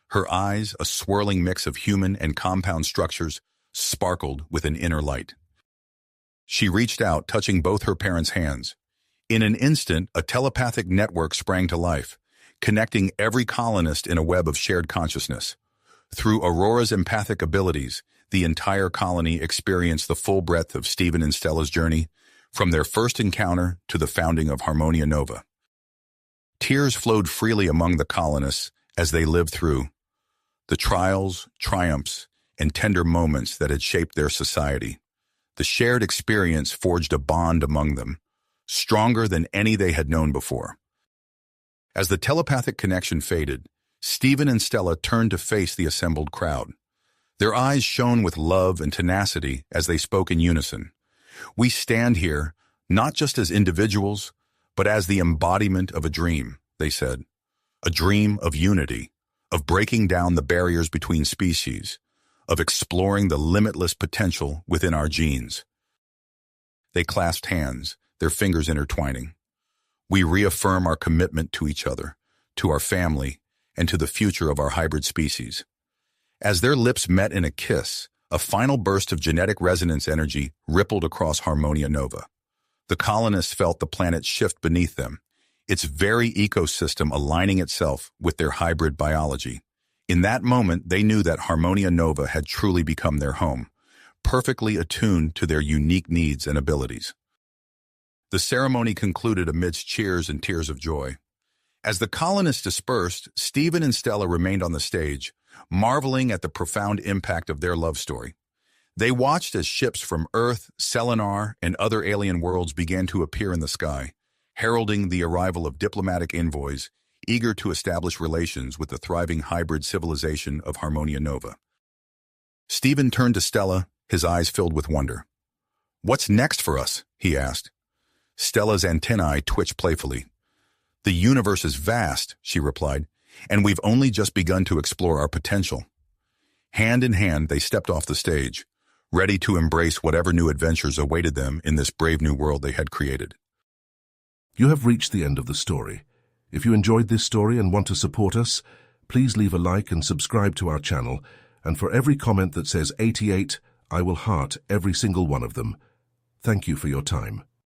Her eyes, a swirling mix of human and compound structures, sparkled with an inner light. She reached out, touching both her parents' hands. In an instant, a telepathic network sprang to life, connecting every colonist in a web of shared consciousness. Through Aurora's empathic abilities, the entire colony experienced the full breadth of Stephen and Stella's journey, from their first encounter to the founding of Harmonia Nova. Tears flowed freely among the colonists as they lived through the trials, triumphs, and tender moments that had shaped their society. The shared experience forged a bond among them, stronger than any they had known before. As the telepathic connection faded, Stephen and Stella turned to face the assembled crowd. Their eyes shone with love and tenacity as they spoke in unison. We stand here, not just as individuals, but as the embodiment of a dream, they said. A dream of unity, of breaking down the barriers between species, of exploring the limitless potential within our genes. They clasped hands, their fingers intertwining. We reaffirm our commitment to each other, to our family, and to the future of our hybrid species. As their lips met in a kiss, A final burst of genetic resonance energy rippled across Harmonia Nova. The colonists felt the planet shift beneath them, its very ecosystem aligning itself with their hybrid biology. In that moment, they knew that Harmonia Nova had truly become their home, perfectly attuned to their unique needs and abilities. The ceremony concluded amidst cheers and tears of joy. As the colonists dispersed, Stephen and Stella remained on the stage, marveling at the profound impact of their love story. They watched as ships from Earth, Selenar, and other alien worlds began to appear in the sky, heralding the arrival of diplomatic envoys eager to establish relations with the thriving hybrid civilization of Harmonia Nova. Stephen turned to Stella, his eyes filled with wonder. "What's next for us?" he asked. Stella's antennae twitched playfully. "The universe is vast," she replied, "and we've only just begun to explore our potential." Hand in hand, they stepped off the stage, ready to embrace whatever new adventures awaited them in this brave new world they had created. You have reached the end of the story. If you enjoyed this story and want to support us, please leave a like and subscribe to our channel, and for every comment that says 88, I will heart every single one of them. Thank you for your time.